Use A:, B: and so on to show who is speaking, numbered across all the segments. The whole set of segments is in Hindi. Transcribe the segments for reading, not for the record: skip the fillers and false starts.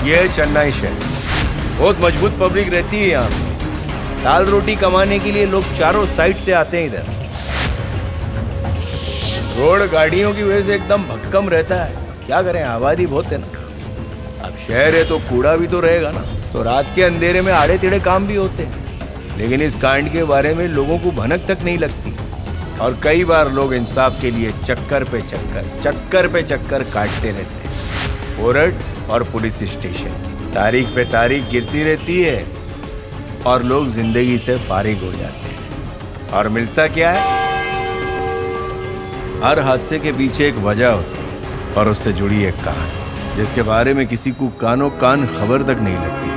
A: ये चेन्नई शहर बहुत मजबूत पब्लिक रहती है यहाँ पे। दाल रोटी कमाने के लिए लोग चारों साइड से आते हैं इधर। रोड गाड़ियों की वजह से एकदम भक्कम रहता है। क्या करें, आबादी बहुत है ना। अब शहर है तो कूड़ा भी तो रहेगा ना, तो रात के अंधेरे में आड़े टेढ़े काम भी होते हैं। लेकिन इस कांड के बारे में लोगों को भनक तक नहीं लगती और कई बार लोग इंसाफ के लिए चक्कर पे चक्कर काटते रहते हैं। कोर्ट और पुलिस स्टेशन की तारीख पे तारीख गिरती रहती है और लोग जिंदगी से फारिग हो जाते हैं। और मिलता क्या है? हर हादसे के पीछे एक वजह होती है और उससे जुड़ी एक कहानी, जिसके बारे में किसी को कानों कान खबर तक नहीं लगती।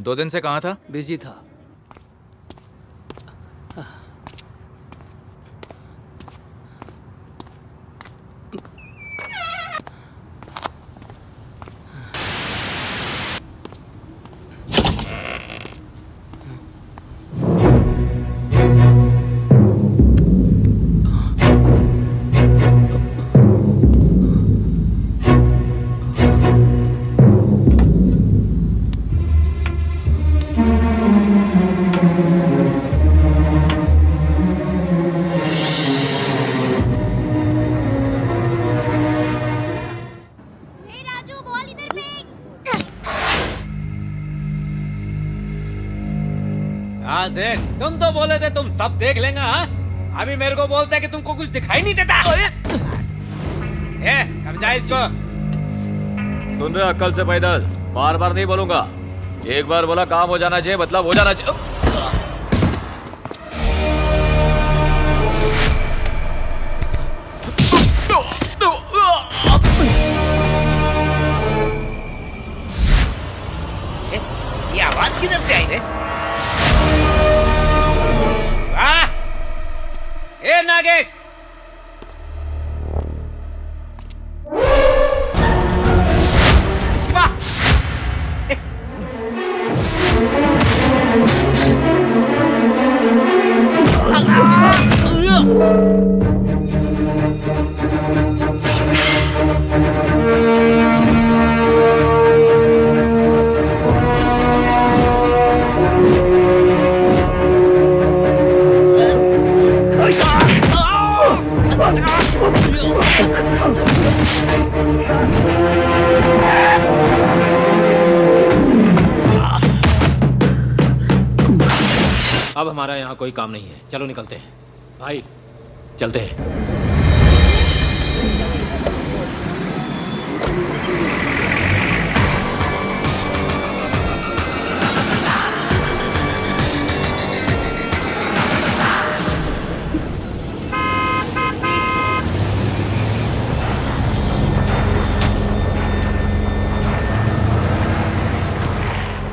B: दो दिन से कहाँ था?
C: बिजी था।
D: तुम तो बोले थे तुम सब देख लेंगे। हाँ, अभी मेरे को बोलता है कि तुमको कुछ दिखाई नहीं देता। समझा इसको।
B: सुन रहे, अक्ल से पैदल। बार बार नहीं बोलूंगा। एक बार बोला काम हो जाना चाहिए, मतलब हो जाना चाहिए।
D: ये आवाज किधर से आई रे? ए नागेश, शिवा,
E: अब हमारा यहाँ कोई काम नहीं है, चलो निकलते हैं भाई, चलते हैं।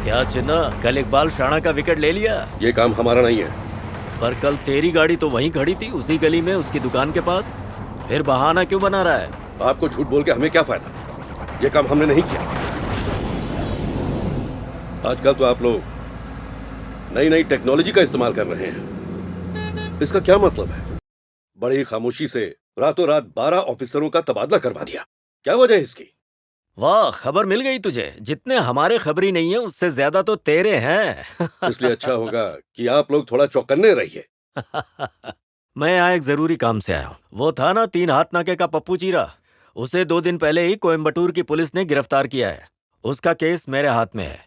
F: क्या चिन्ना, कल इकबाल शाना का विकेट ले लिया?
G: ये काम हमारा नहीं है।
F: पर कल तेरी गाड़ी तो वहीं खड़ी थी, उसी गली में, उसकी दुकान के पास। फिर बहाना क्यों बना रहा है?
G: आपको झूठ बोल के हमें क्या फायदा? ये काम हमने नहीं किया। आजकल तो आप लोग नई नई टेक्नोलॉजी का इस्तेमाल कर रहे हैं। इसका क्या मतलब है? बड़ी खामोशी से रातों रात 12 ऑफिसरों का तबादला करवा दिया। क्या वजह है इसकी?
F: वाह, खबर मिल गई तुझे। जितने हमारे खबरी नहीं है, उससे ज्यादा तो तेरे हैं।
G: इसलिए अच्छा होगा कि आप लोग थोड़ा चौकन्ने रहिए।
F: मैं यहाँ एक जरूरी काम से आया हूँ। वो था ना 3 हाथ नाके का पप्पू चीरा, उसे 2 दिन पहले ही कोयम्बटूर की पुलिस ने गिरफ्तार किया है। उसका केस मेरे हाथ में है।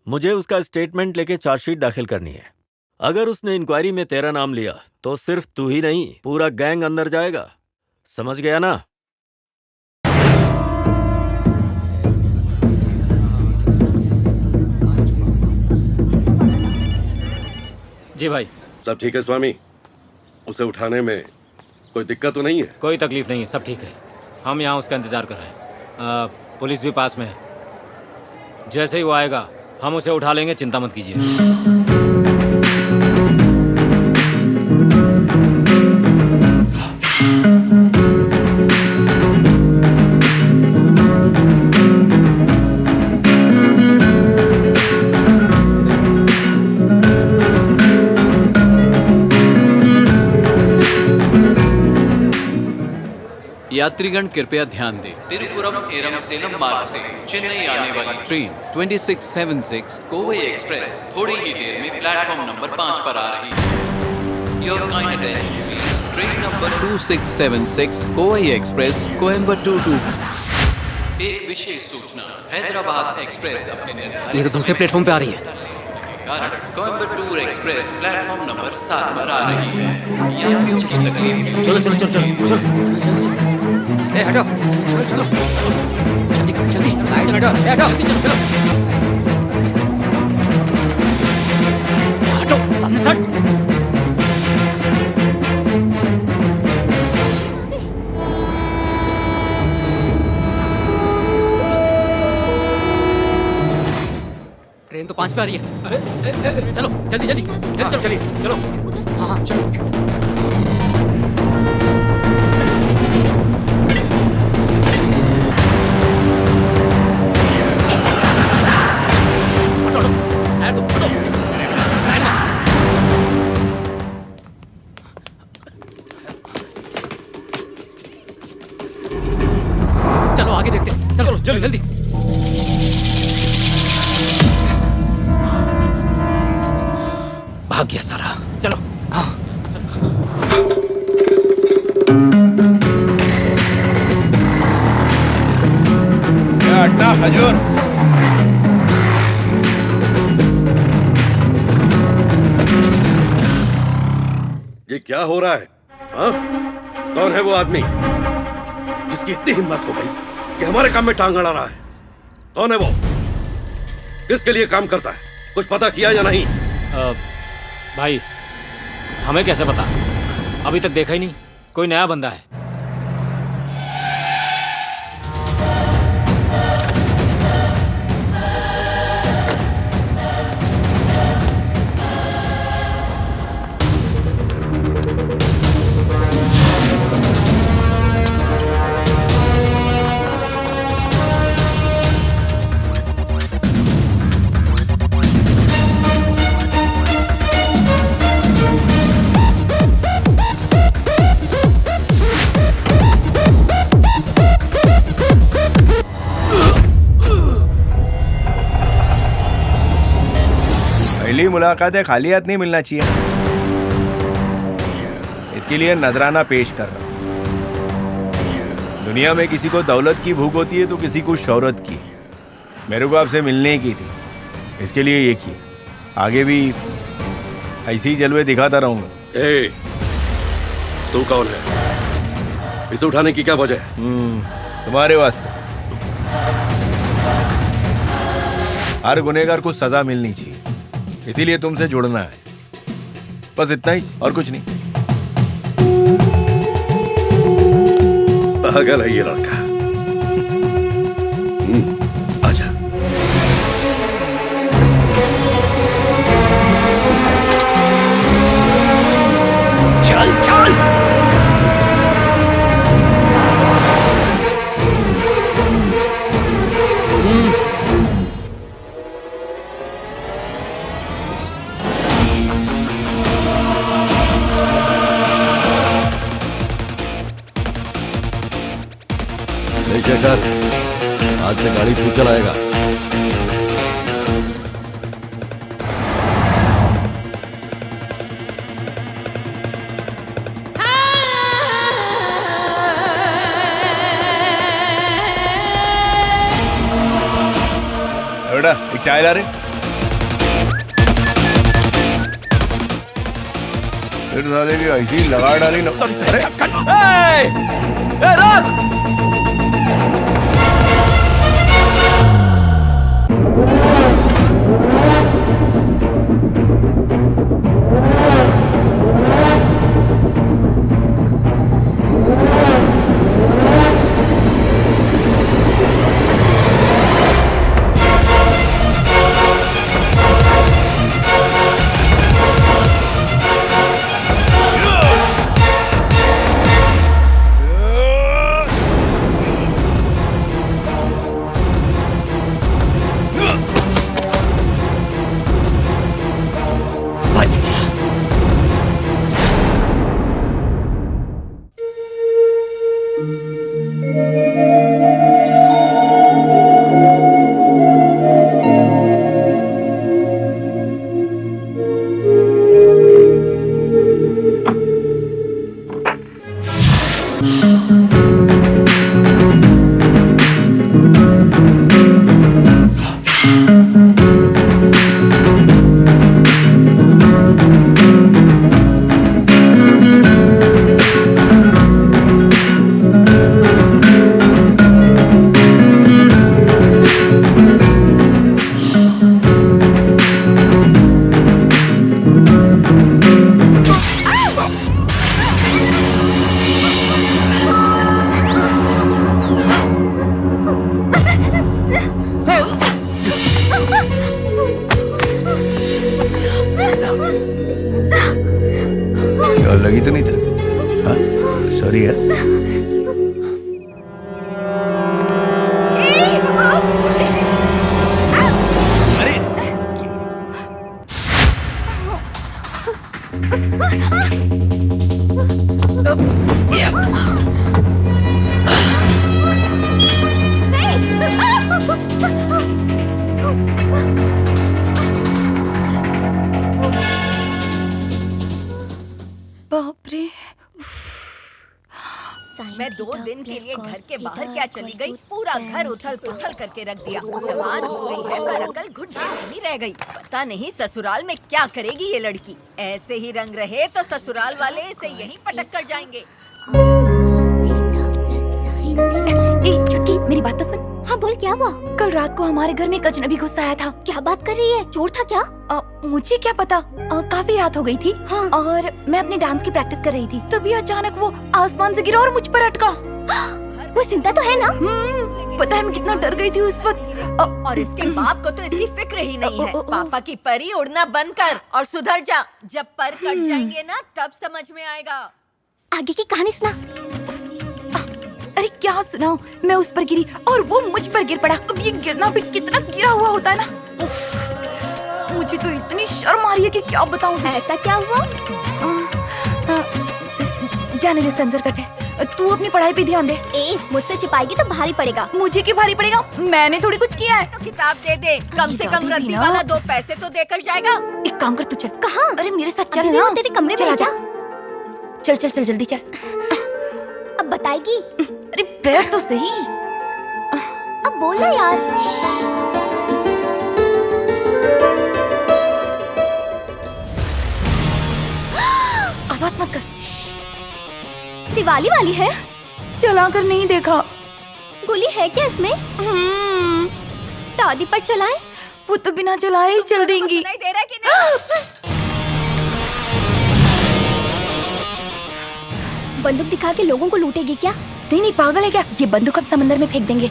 F: मुझे उसका स्टेटमेंट लेके चार्जशीट दाखिल करनी है। अगर उसने इंक्वायरी में तेरा नाम लिया तो सिर्फ तू ही नहीं, पूरा गैंग अंदर जाएगा। समझ गया ना?
E: जी भाई।
G: सब ठीक है स्वामी? उसे उठाने में कोई दिक्कत तो नहीं है?
E: कोई तकलीफ नहीं है, सब ठीक है। हम यहाँ उसका इंतज़ार कर रहे हैं। पुलिस भी पास में है। जैसे ही वो आएगा हम उसे उठा लेंगे, चिंता मत कीजिए।
C: यात्रीगण कृपया ध्यान दें। तिरुपुरम एवं सेलम मार्ग से चेन्नई आने वाली ट्रेन 2676 कोवई एक्सप्रेस थोड़ी ही देर में प्लेटफॉर्म नंबर 5 पर आ रही है। Your kind attention please. Train number 2676 Kovai express Coimbatore to. एक विशेष सूचना, हैदराबाद एक्सप्रेस अपने निर्धारित
E: ये तो दूसरे प्लेटफॉर्म पे आ रही है।
C: के कारण कोयम्बटूर एक्सप्रेस प्लेटफॉर्म नंबर 7 पर आ रही है। यात्रियों की तकलीफ के लिए
E: चलो चलो चलो चलो चलो। ए हटो, चलो चलो जल्दी करो, जल्दी चलो, हटो जल्दी चलो चलो। ए हटो, सामने सट। ट्रेन तो 5 पे आ रही है। अरे चलो जल्दी जल्दी चलो चलिए चलो। हाँ चलो। चलो आगे देखते हैं, चलो जल्दी जल्दी। भाग गया साला, चलो। हाँ
A: अड्डा खजूर।
G: ये क्या हो रहा है? हाँ? कौन है वो आदमी जिसकी इतनी हिम्मत हो गई कि हमारे काम में टांग अड़ा रहा है? कौन है वो? किसके लिए काम करता है? कुछ पता किया या नहीं?
E: भाई हमें कैसे पता, अभी तक देखा ही नहीं। कोई नया बंदा है।
A: पहली मुलाकात है, खाली हाथ नहीं मिलना चाहिए। इसके लिए नजराना पेश कर रहा हूं। दुनिया में किसी को दौलत की भूख होती है तो किसी को शौहरत की। मेरे को आपसे मिलने की थी, इसके लिए ये की। आगे भी ऐसे ही जलवे दिखाता रहूंगा।
G: ए, तू कौन है? इसे उठाने की क्या वजह है?
A: तुम्हारे वास्ते। हर गुनहगार को सजा मिलनी चाहिए, इसीलिए तुमसे जुड़ना है। बस इतना ही और कुछ नहीं।
G: पागल है ये लड़का। आजा।
E: चल चल।
G: शेखर, आज से गाड़ी तू चलाएगा।
A: बेटा एक चाय ला रहे। फिर साले की ऐसी लगा डाली ना। अरे
H: 2 दिन के लिए घर के बाहर क्या चली गई, पूरा घर उथल पुथल करके रख दिया। जवान हो गई है पर अकल घुटने में ही रह गई। पता नहीं ससुराल में क्या करेगी ये लड़की। ऐसे ही रंग रहे तो ससुराल वाले इसे यहीं पटक कर जाएंगे।
I: छुटकी, मेरी बात तो सुन।
J: हाँ बोल, क्या हुआ?
I: कल रात को हमारे घर में एक अजनबी घुस आया था।
J: क्या बात कर रही है? चोर था क्या?
I: मुझे क्या पता। काफी रात हो गई थी।
J: हाँ।
I: और मैं अपने डांस की प्रैक्टिस कर रही थी, तभी अचानक वो आसमान से गिरा और मुझ पर अटका।
J: वो जिंदा तो है ना?
I: पता है मैं कितना डर गई थी उस वक्त।
H: और इसके बाप को तो इसकी फिक्र ही नहीं है। पापा की परी उड़ना बंद कर और सुधर जा। जब पर कट जाएंगे ना तब समझ में आएगा।
J: आगे की कहानी सुना।
I: अरे क्या सुनाऊं, मैं उस पर गिरी और वो मुझ पर गिर पड़ा। अब ये गिरना भी कितना गिरा हुआ होता है ना। मुझे तो इतनी शर्म आ रही है कि क्या बताऊं तुझे।
J: ऐसा क्या हुआ?
I: जाने दे संजर है, तू अपनी पढ़ाई पे ध्यान दे।
J: मुझसे छिपाएगी तो भारी पड़ेगा।
I: मुझे क्यों भारी पड़ेगा, मैंने थोड़ी कुछ किया है।
H: तो किताब दे दे, कम से कम रद्दी वाला 2 पैसे तो देकर जाएगा।
I: एक काम कर, तू चल।
J: कहाँ?
I: अरे मेरे साथ चल
J: ना। तेरे कमरे में
I: जा। चल चल चल जल्दी चल।
J: अब बताएगी?
I: अरे बैठ तो सही।
J: अब बोलना यार।
I: आवाज मत कर।
J: दिवाली वाली है।
I: चला कर नहीं देखा।
J: गोली है क्या इसमें? दादी पर चलाएं?
I: वो तो बिना चलाए ही चल देंगी।
H: नहीं दे रहा कि नहीं?
J: बंदूक दिखा के लोगों को लूटेगी क्या?
I: नहीं नहीं, पागल है क्या? ये बंदूक हम समंदर में फेंक देंगे।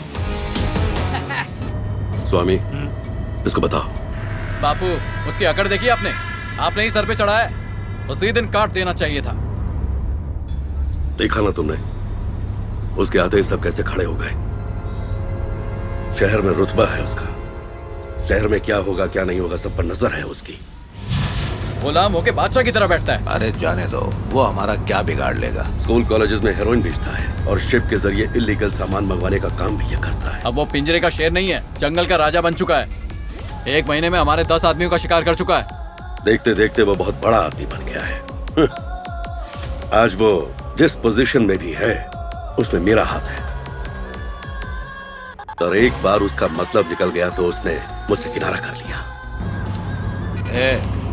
G: स्वामी, इसको बताओ।
C: बापू, उसकी अकड़ देखी आपने ही सर पे चढ़ाया है। उसी दिन काट देना चाहिए था।
G: देखा ना तुमने, उसके आते ही सब कैसे खड़े हो गए। शहर में रुतबा है उसका, शहर में क्या होगा क्या नहीं होगा सब पर नजर है उसकी।
C: गुलाम होके बादशाह की तरह बैठता है।
A: अरे जाने दो, वो हमारा क्या बिगाड़ लेगा।
G: स्कूल कॉलेजेस में हेरोइन बेचता है और शिप के जरिए इलीगल सामान मंगवाने का काम भी ये करता है।
C: अब वो पिंजरे का शेर नहीं है, जंगल का राजा बन चुका है। 1 महीने में हमारे 10 आदमियों का शिकार कर चुका है।
G: देखते देखते वो बहुत बड़ा आदमी बन गया है। आज वो जिस पोजीशन में भी है उसमें मेरा हाथ है। और एक बार उसका मतलब निकल गया तो उसने मुझसे किनारा कर लिया।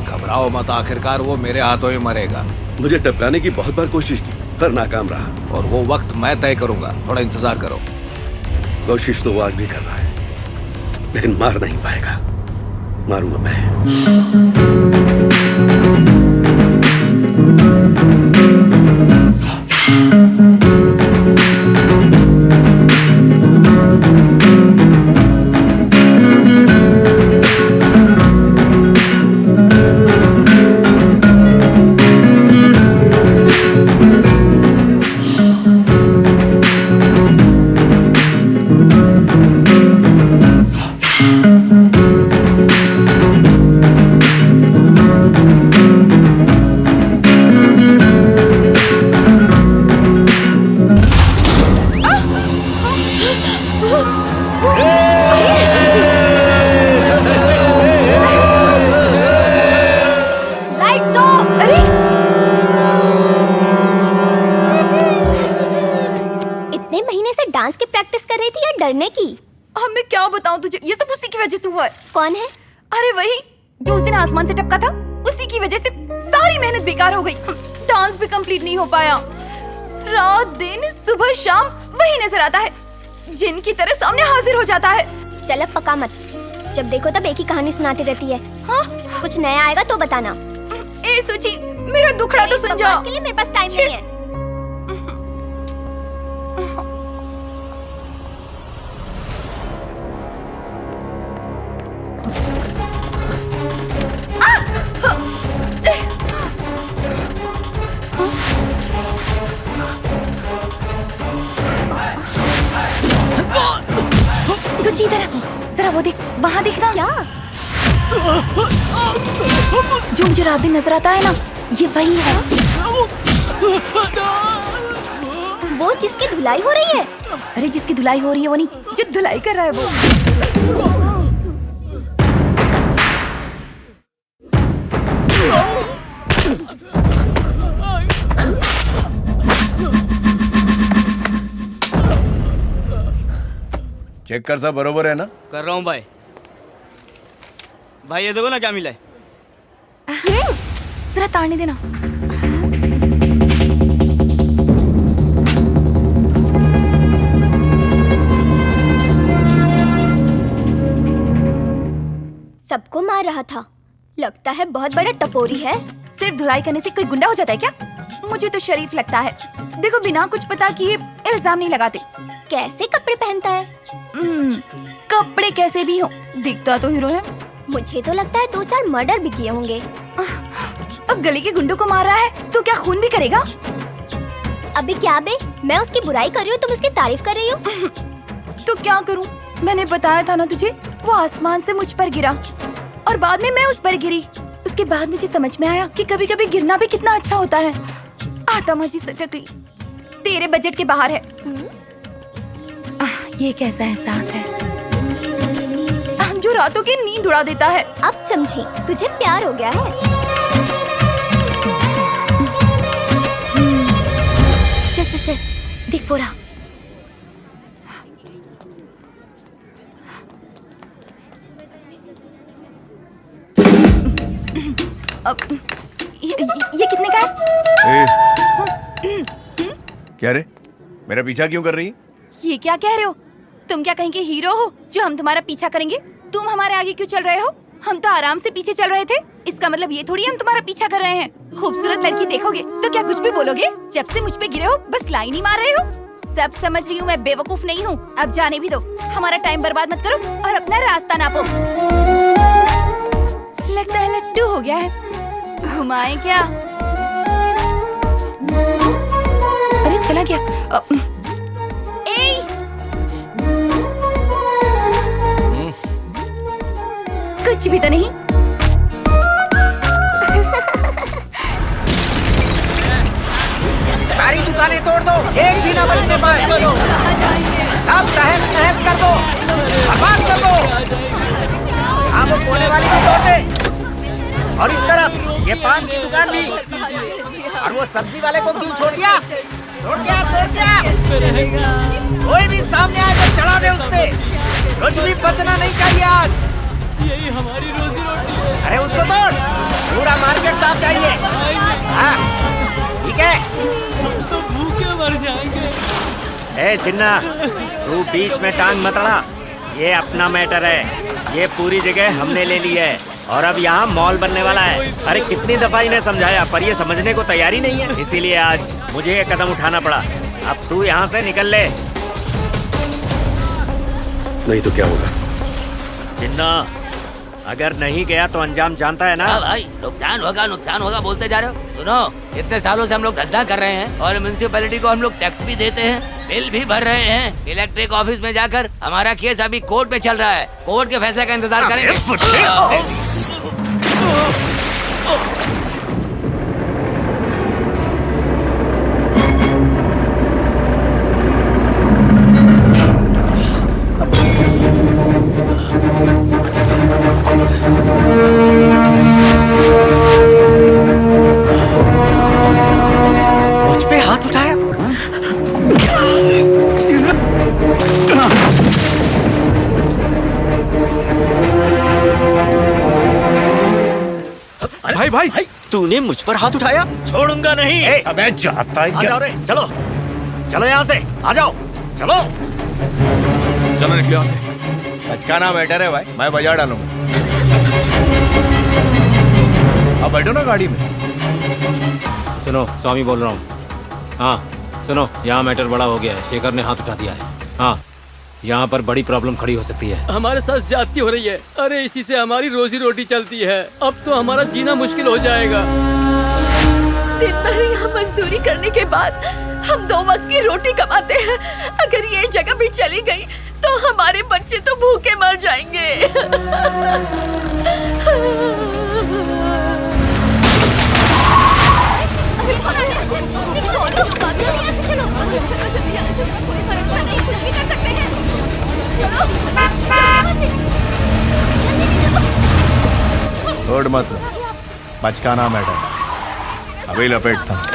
A: घबराओ मत, आखिरकार वो मेरे हाथों में मरेगा।
G: मुझे टपकाने की बहुत बार कोशिश की पर नाकाम रहा।
A: और वो वक्त मैं तय करूंगा, थोड़ा इंतजार करो।
G: कोशिश तो वो आज भी कर रहा है लेकिन मार नहीं पाएगा। मारूंगा मैं।
J: डांस की प्रैक्टिस कर रही थी या डरने की?
I: अब मैं क्या बताऊं तुझे, ये सब उसी की वजह से हुआ है।
J: कौन है?
I: अरे वही जो उस दिन आसमान से टपका था, उसी की वजह से सारी मेहनत बेकार हो गई। डांस भी कंप्लीट नहीं हो पाया। रात दिन सुबह शाम वही नजर आता है, जिन की तरह सामने हाजिर हो जाता है।
J: चल अब पका मत, जब देखो तब एक ही कहानी सुनाती रहती है। हाँ? कुछ नया आएगा तो बताना।
I: ए सुची, मेरा दुखड़ा तो सुन जा।
J: के लिए मेरे पास टाइम नहीं है।
I: सुची इधर जरा, वो देख, वहाँ देखना।
J: क्या?
I: जो मुझे रात दिन नजर आता है ना, ये वही है।
J: वो जिसकी धुलाई हो रही है?
I: अरे जिसकी धुलाई हो रही है वो नहीं, जो धुलाई कर रहा है वो।
A: चेक कर, सब बरोबर है ना?
D: कर रहा हूँ भाई। भाई ये देखो ना क्या मिला है।
I: जरा ताड़ने देना।
J: सबको मार रहा था, लगता है बहुत बड़ा टपोरी है।
I: सिर्फ धुलाई करने से कोई गुंडा हो जाता है क्या? मुझे तो शरीफ लगता है। देखो, बिना कुछ पता किए इल्जाम नहीं लगाते।
J: कैसे कपड़े पहनता है?
I: कपड़े कैसे भी हो, दिखता तो हीरो है।
J: मुझे तो लगता है 2-4 मर्डर भी किए होंगे।
I: अब गली के गुंडों को मार रहा है तो क्या खून भी करेगा?
J: अबे क्या बे, मैं उसकी बुराई कर रही हूँ, तुम उसकी तारीफ कर रही हो।
I: तो क्या करूं? मैंने बताया था ना तुझे, वो आसमान से मुझ पर गिरा और बाद में मैं उस पर गिरी। उसके बाद मुझे समझ में आया कि कभी कभी गिरना भी कितना अच्छा होता है। आत्मा जी सटक ली, तेरे बजट के बाहर है। ये कैसा एहसास है जो रातों की नींद उड़ा देता है।
J: अब समझी, तुझे प्यार हो गया है।
I: चल चल चल, देख पूरा। अब ये कितने का है?
A: क्या रे, मेरा पीछा क्यों कर रही है?
I: ये क्या कह रहे हो? तुम क्या कहीं के हीरो हो जो हम तुम्हारा पीछा करेंगे? तुम हमारे आगे क्यों चल रहे हो? हम तो आराम से पीछे चल रहे थे। इसका मतलब ये थोड़ी हम तुम्हारा पीछा कर रहे हैं। खूबसूरत लड़की देखोगे तो क्या कुछ भी बोलोगे? जब से मुझ पे गिरे हो बस लाइन ही मार रहे हो। सब समझ रही हूँ, मैं बेवकूफ नहीं हूँ। अब जाने भी दो, हमारा टाइम बर्बाद मत करो और अपना रास्ता नापो। लगता है लट्टू हो गया है। घुमाए क्या? अरे चला गया। कुछ भी तो नहीं।
D: सारी दुकानें तोड़ दो, एक भी ना बचने पाए। सब तहस नहस कर दो, बर्बाद कर दो। हाँ, वो कोने वाली भी तोड़ दे। और इस तरफ ये पान की दुकान भी। और वो सब्जी वाले को क्यों छोड़ दिया? छोड़ दिया, छोड़ दिया। कोई भी सामने आए तो चढ़ा दे उस पे। कुछ भी बचना नहीं चाहिए आज। यही हमारी रोजी रोटी है। अरे उसको तोड़, पूरा मार्केट साफ चाहिए। हाँ, ठीक है। हम तो भूखे मर जाएंगे।
E: ए चिन्ना, तू बीच में टांग मत अड़ा। ये अपना मैटर है। ये पूरी जगह हमने ले ली है और अब यहाँ मॉल बनने वाला है। अरे कितनी दफा इन्हें समझाया पर ये समझने को तैयारी नहीं है। इसीलिए आज मुझे ये कदम उठाना पड़ा। अब तू यहाँ से निकल ले।
G: नहीं तो क्या होगा?
E: चिन्ना, अगर नहीं गया तो अंजाम जानता है ना?
K: हाँ भाई, नुकसान होगा बोलते जा रहे हो। सुनो, इतने सालों से हम लोग धंधा कर रहे हैं और म्युनिसिपैलिटी को हम लोग टैक्स भी देते हैं, बिल भी भर रहे हैं। इलेक्ट्रिक ऑफिस में जाकर हमारा केस अभी कोर्ट में चल रहा है। कोर्ट के फैसले का इंतजार करेंगे।
D: मुझ पे हाथ उठाया।
A: भाई भाई,
D: तूने मुझ पर हाथ उठाया?
E: छोड़ूंगा नहीं।
A: अबे जाता है
E: आ
A: क्या?
E: जाओ रे, चलो चलो यहाँ से, आ जाओ, चलो
A: चलो निकलो यहाँ से। बचकाना बेटर है भाई, मैं बजा डालूंगा। अब बैठो ना गाड़ी में।
E: सुनो, स्वामी बोल रहा हूँ। हाँ सुनो, यहाँ मैटर बड़ा हो गया है। शेखर ने हाथ उठा दिया है। हाँ, यहाँ पर बड़ी प्रॉब्लम खड़ी हो सकती है।
D: हमारे साथ ज्यादती हो रही है। अरे इसी से हमारी रोजी रोटी चलती है। अब तो हमारा जीना मुश्किल हो जाएगा।
H: दिन भर यहाँ मजदूरी करने के बाद हम 2 वक्त की रोटी कमाते हैं। अगर ये जगह भी चली गई तो हमारे बच्चे तो भूखे मर जाएंगे।
A: छोड़ मत, बचकाना मैडम, अभी लपेटता हूं।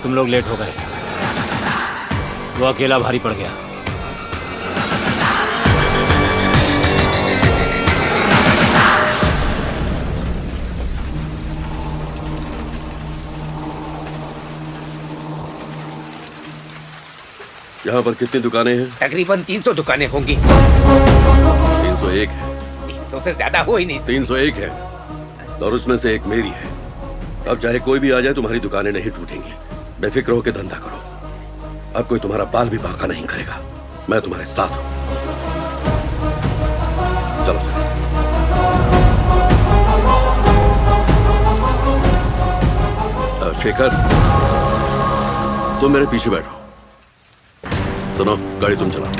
F: तुम लोग लेट हो गए। वो अकेला भारी पड़ गया।
G: यहाँ पर कितनी दुकानें हैं?
D: तकरीबन 300 दुकानें होंगी।
G: 301 है।
D: 300 से ज्यादा हो ही नहीं सकती।
G: 301 है और उसमें से एक मेरी है। अब चाहे कोई भी आ जाए तुम्हारी दुकानें नहीं टूटेंगी। बेफिक्र होकर धंधा करो। अब कोई तुम्हारा बाल भी बांका नहीं करेगा। मैं तुम्हारे साथ हूं। चलो शेखर, तुम मेरे पीछे बैठो। सुनो, गाड़ी तुम चलाओ।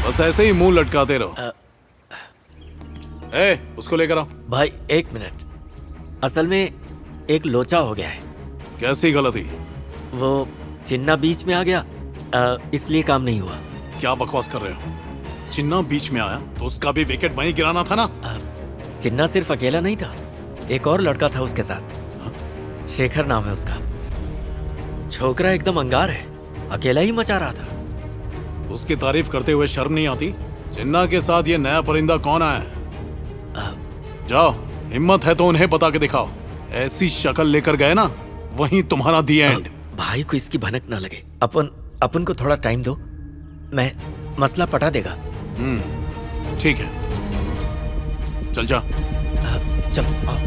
L: बस ऐसे ही मुंह लटकाते रहो। उसको लेकर आओ।
F: भाई एक मिनट, असल में एक लोचा हो गया है।
L: कैसी गलती?
F: वो चिन्ना बीच में आ गया, इसलिए काम नहीं हुआ।
L: क्या बकवास कर रहे हो? चिन्ना बीच में आया तो उसका भी विकेट वहीं गिराना था ना।
F: चिन्ना सिर्फ अकेला नहीं था, एक और लड़का था उसके साथ। शेखर नाम है उसका। छोकरा एकदम अंगार है, अकेला ही मचा रहा था।
L: उसकी तारीफ करते हुए शर्म नहीं आती? चिन्ना के साथ ये नया परिंदा कौन आया है? जाओ, हिम्मत है तो उन्हें बता के दिखाओ। ऐसी शक्ल लेकर गए ना, वहीं तुम्हारा दी एंड।
F: भाई को इसकी भनक ना लगे। अपन को थोड़ा टाइम दो, मैं मसला पटा देगा।
L: ठीक है, चल जा।
F: चलो आओ।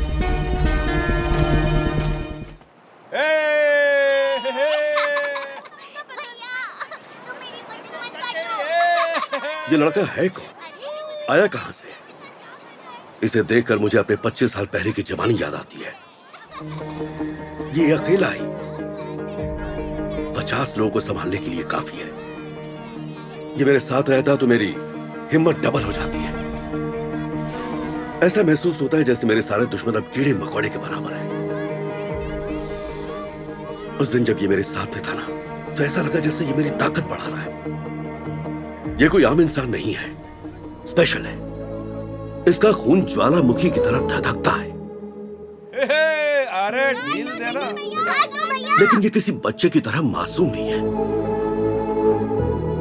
G: ये लड़का है कौन? आया कहां से? इसे देखकर मुझे अपने 25 साल पहले की जवानी याद आती है। ये अकेला ही 50 लोगों को संभालने के लिए काफी है। ये मेरे साथ रहता तो मेरी हिम्मत डबल हो जाती है। ऐसा महसूस होता है जैसे मेरे सारे दुश्मन अब कीड़े मकोड़े के बराबर हैं। उस दिन जब ये मेरे साथ में था ना, तो ऐसा लगा जैसे ये मेरी ताकत बढ़ा रहा है। ये कोई आम इंसान नहीं है, स्पेशल है। इसका खून ज्वालामुखी की तरह धधकता है।
A: अरे ढील देना।
G: लेकिन ये किसी बच्चे की तरह मासूम नहीं है।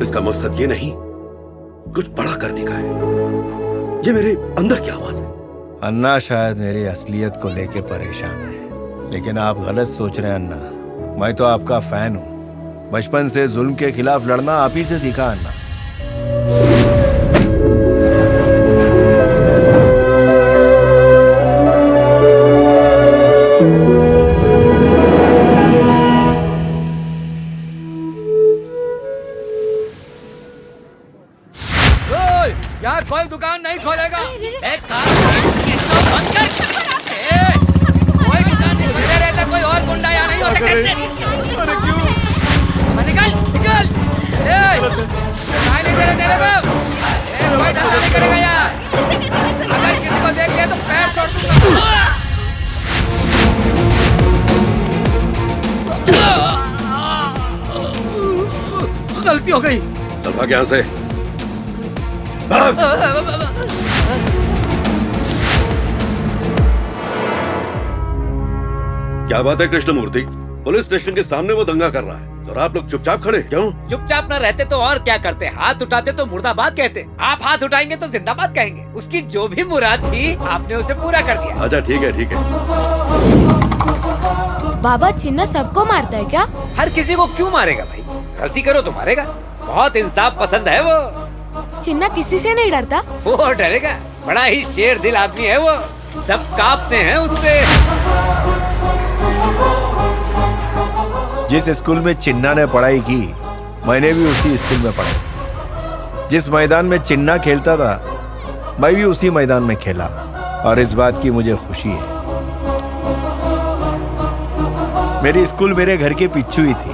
G: इसका मकसद ये नहीं, कुछ बड़ा करने का है। ये मेरे अंदर की आवाज है।
A: अन्ना शायद मेरी असलियत को लेके परेशान है, लेकिन आप गलत सोच रहे हैं अन्ना। मैं तो आपका फैन हूँ। बचपन से जुल्म के खिलाफ लड़ना आप ही से सीखा अन्ना।
K: यहाँ कोई दुकान नहीं खोलेगा। एक काम बंद कर। कोई दुकान नहीं खुले रहता, कोई और गुंडा यहाँ नहीं हो सकता। निकल निकल। नहीं दे रहे तेरे को। कोई धंधा नहीं करेगा यहाँ। अगर किसी को देख लिया तो पैर तोड़ दूंगा। गलती हो गई।
G: चल भाग यहाँ से। क्या बात है कृष्णमूर्ति? पुलिस स्टेशन के सामने वो दंगा कर रहा है और आप लोग चुपचाप खड़े क्यों?
D: चुपचाप न रहते तो और क्या करते? हाथ उठाते तो मुर्दाबाद कहते। आप हाथ उठाएंगे तो जिंदाबाद कहेंगे। उसकी जो भी मुराद थी आपने उसे पूरा कर दिया।
G: अच्छा ठीक है ठीक है।
I: बाबा, चिन्ना सबको मारता है क्या?
D: हर किसी को क्यों मारेगा भाई? गलती करो तो मारेगा। बहुत इंसाफ पसंद है वो।
I: चिन्ना किसी से नहीं डरता।
D: वो डरेगा? बड़ा ही शेर दिल आदमी है वो। सब कांपते हैं उससे।
A: जिस स्कूल में चिन्ना ने पढ़ाई की, मैंने भी उसी स्कूल में पढ़ा। जिस मैदान में चिन्ना खेलता था, मैं भी उसी मैदान में खेला। और इस बात की मुझे खुशी है। मेरी स्कूल मेरे घर के पीछू ही थी,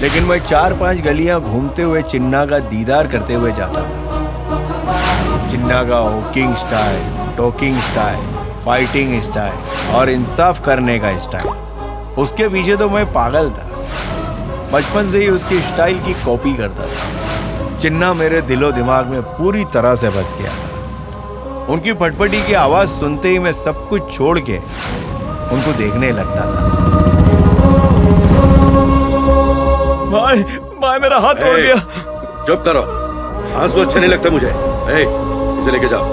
A: लेकिन मैं 4-5 गलियां घूमते हुए चिन्ना का दीदार करते हुए जाता था। चिन्ना का walking style, talking style, fighting style और इंसाफ करने का स्टाइल, उसके पीछे तो मैं पागल था। बचपन से ही उसकी स्टाइल की कॉपी करता था। चिन्ना मेरे दिलो दिमाग में पूरी तरह से बस गया था। उनकी फटफटी की आवाज सुनते ही मैं सब कुछ छोड़ के उनको देखने लगता था। भाई मेरा हाथ तोड़ दिया।
G: चुप करो, आंसू अच्छे नहीं लगते मुझे। इसे लेके जाओ।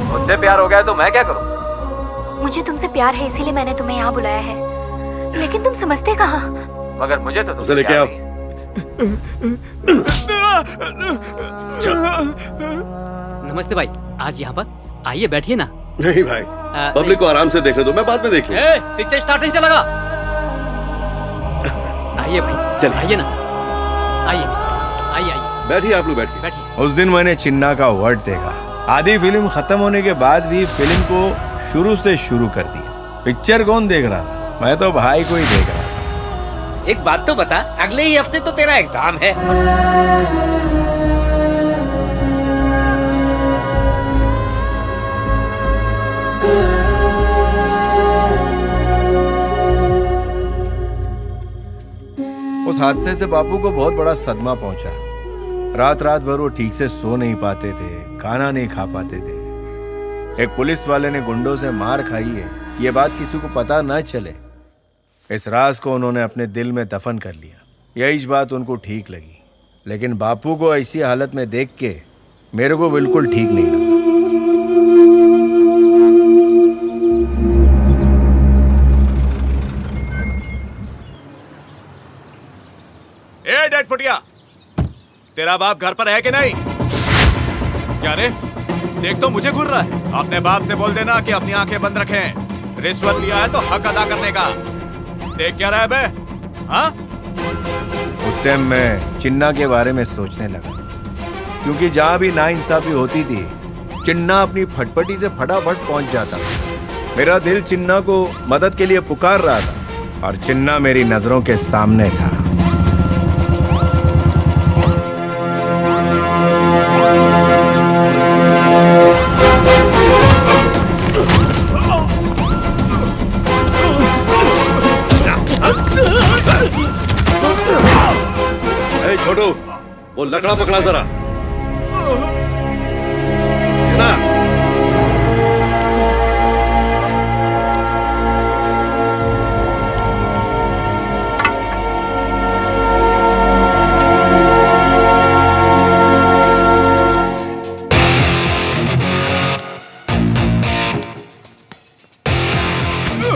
B: मुझसे प्यार हो गया तो मैं क्या करूं?
J: मुझे तुमसे प्यार है, इसीलिए मैंने तुम्हें यहाँ बुलाया है, लेकिन तुम समझते कहाँ?
B: मगर मुझे तो
G: उसे लेके आओ।
M: नमस्ते भाई, आज यहाँ पर आइए, बैठिए ना।
G: नहीं भाई, पब्लिक को आराम से देखने दो, मैं बाद में देख लूंगा।
M: पिक्चर स्टार्ट नहीं चलेगा। आइए भाई, चल आइए ना, आइए आइए आइए,
G: बैठिए आप लोग, बैठिए
M: बैठिए।
A: उस दिन मैंने चिन्ना का वर्ड देखा। आधी फिल्म खत्म होने के बाद भी फिल्म को शुरू से शुरू कर दिया। पिक्चर कौन देख रहा था? मैं तो भाई को ही देख रहा था।
D: एक बात तो बता, अगले ही हफ्ते तो तेरा एग्जाम है।
A: उस हादसे से बापू को बहुत बड़ा सदमा पहुंचा। रात रात भर वो ठीक से सो नहीं पाते थे, खाना नहीं खा पाते थे। एक पुलिस वाले ने गुंडों से मार खाई है, ये बात किसी को पता न चले, इस राज को उन्होंने अपने दिल में दफन कर लिया। यही बात उनको ठीक लगी, लेकिन बापू को ऐसी हालत में देख के मेरे को बिल्कुल ठीक नहीं लगा।
B: ए डेड फुटिया, तेरा बाप घर पर है कि नहीं? क्या रे, देख तो मुझे घूर रहा है। अपने बाप से बोल देना कि अपनी आंखें बंद रखें। रिश्वत लिया है तो हक अदा करने का। देख क्या रहा है बे? हाँ?
A: उस टाइम मैं चिन्ना के बारे में सोचने लगा, क्योंकि जहां भी नाइंसाफी होती थी, चिन्ना अपनी फटफटी से फटाफट पहुंच जाता। मेरा दिल चिन्ना को मदद के लिए पुकार रहा था और चिन्ना मेरी नजरों के सामने था।
G: छोटू, वो लकड़ा पकड़ा जरा। ना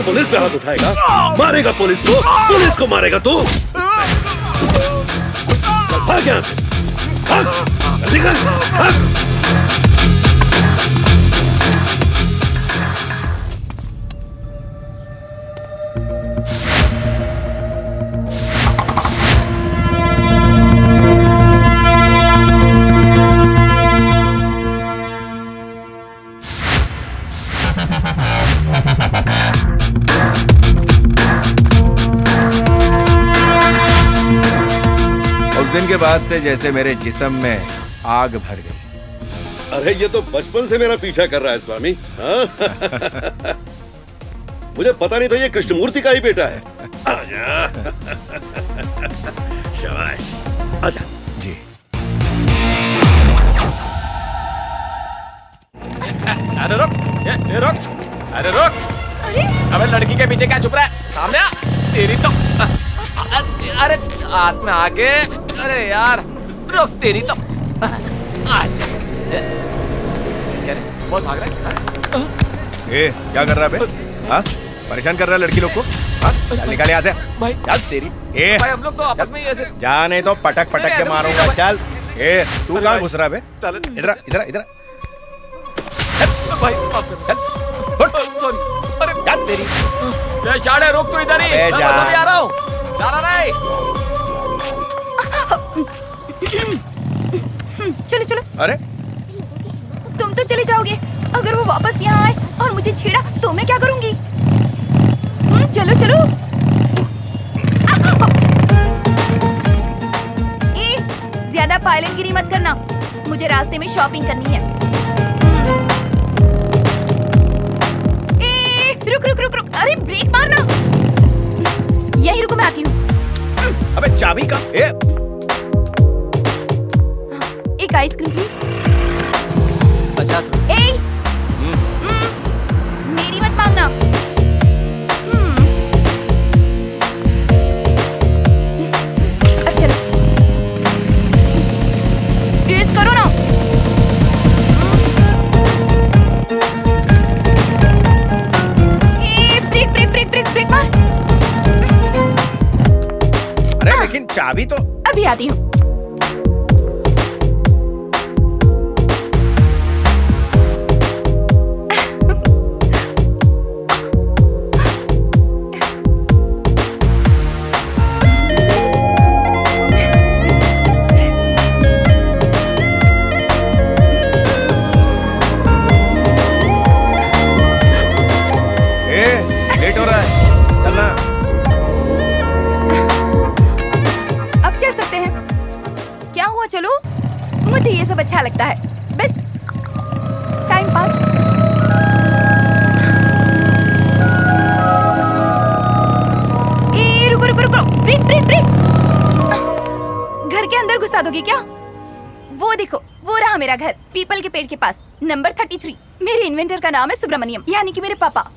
G: पुलिस पे हाथ उठाएगा? मारेगा पुलिस को मारेगा तू? भाग यहाँ से, भाग, निकल, भाग।
A: दिन के बाद से जैसे मेरे जिस्म में आग भर गई।
G: अरे ये तो बचपन से मेरा पीछा कर रहा है स्वामी। हाँ? मुझे पता नहीं था ये कृष्णमूर्ति का ही बेटा है। आजा। शाबाश, आजा।
A: जी।
B: अरे रुक, ये रुक, अरे रुक। अबे लड़की के पीछे क्या छुप रहा है? सामने आ, तेरी तो अरे हाथ में आगे। अरे यार रुक, तेरी तो आजा। क्या रे, बहुत भाग रहा है?
A: ए, क्या कर रहा है बे? हाँ? परेशान कर रहा है लड़की लोग को? हाँ? चल निकाल यहाँ से।
B: भाई
A: चल तेरी। ए,
B: भाई हम लोग तो आपस में ही ऐसे।
A: जा नहीं तो पटक पटक के मारूंगा। चल। ए, तू कहाँ घुस रहा है बे?
B: चल
A: इधर इधर इधर।
B: भाई सॉरी। अरे
A: चल तेरी।
B: ये शाड़े रुक, तू इधर ही। मैं
A: जा।
B: बस अभी आ रहा हूँ। जा रहा नहीं।
I: चलो चलो।
A: अरे
I: तुम तो चले जाओगे, अगर वो वापस यहाँ आए और मुझे छेड़ा तो मैं क्या करूंगी? चलो चलो। रास्ते में शॉपिंग करनी है। रुक रुक रुक रुक, अरे ब्रेक मारना। यही रुको, मैं आती हूँ।
A: अबे चाबी का
I: एक आइसक्रीम प्लीज।
M: 50 रुपए।
I: ए मेरी मत मांगना। अब चलो टेस्ट करो ना। Brake brake brake brake brake मार।
A: अरे लेकिन चाबी तो
I: अभी आती हूँ।
A: लेट हो रहा है, चलना।
I: अब चल सकते हैं। क्या हुआ, चलो। मुझे ये सब अच्छा लगता है, बस टाइम पास। रुको रुको रुको, ब्रेक ब्रेक ब्रेक। घर के अंदर घुसा दोगे क्या? वो देखो, वो रहा मेरा घर, पीपल के पेड़ के पास, नंबर 33। मेरे इन्वेंटर का नाम है सुब्रमण्यम, यानी कि मेरे पापा।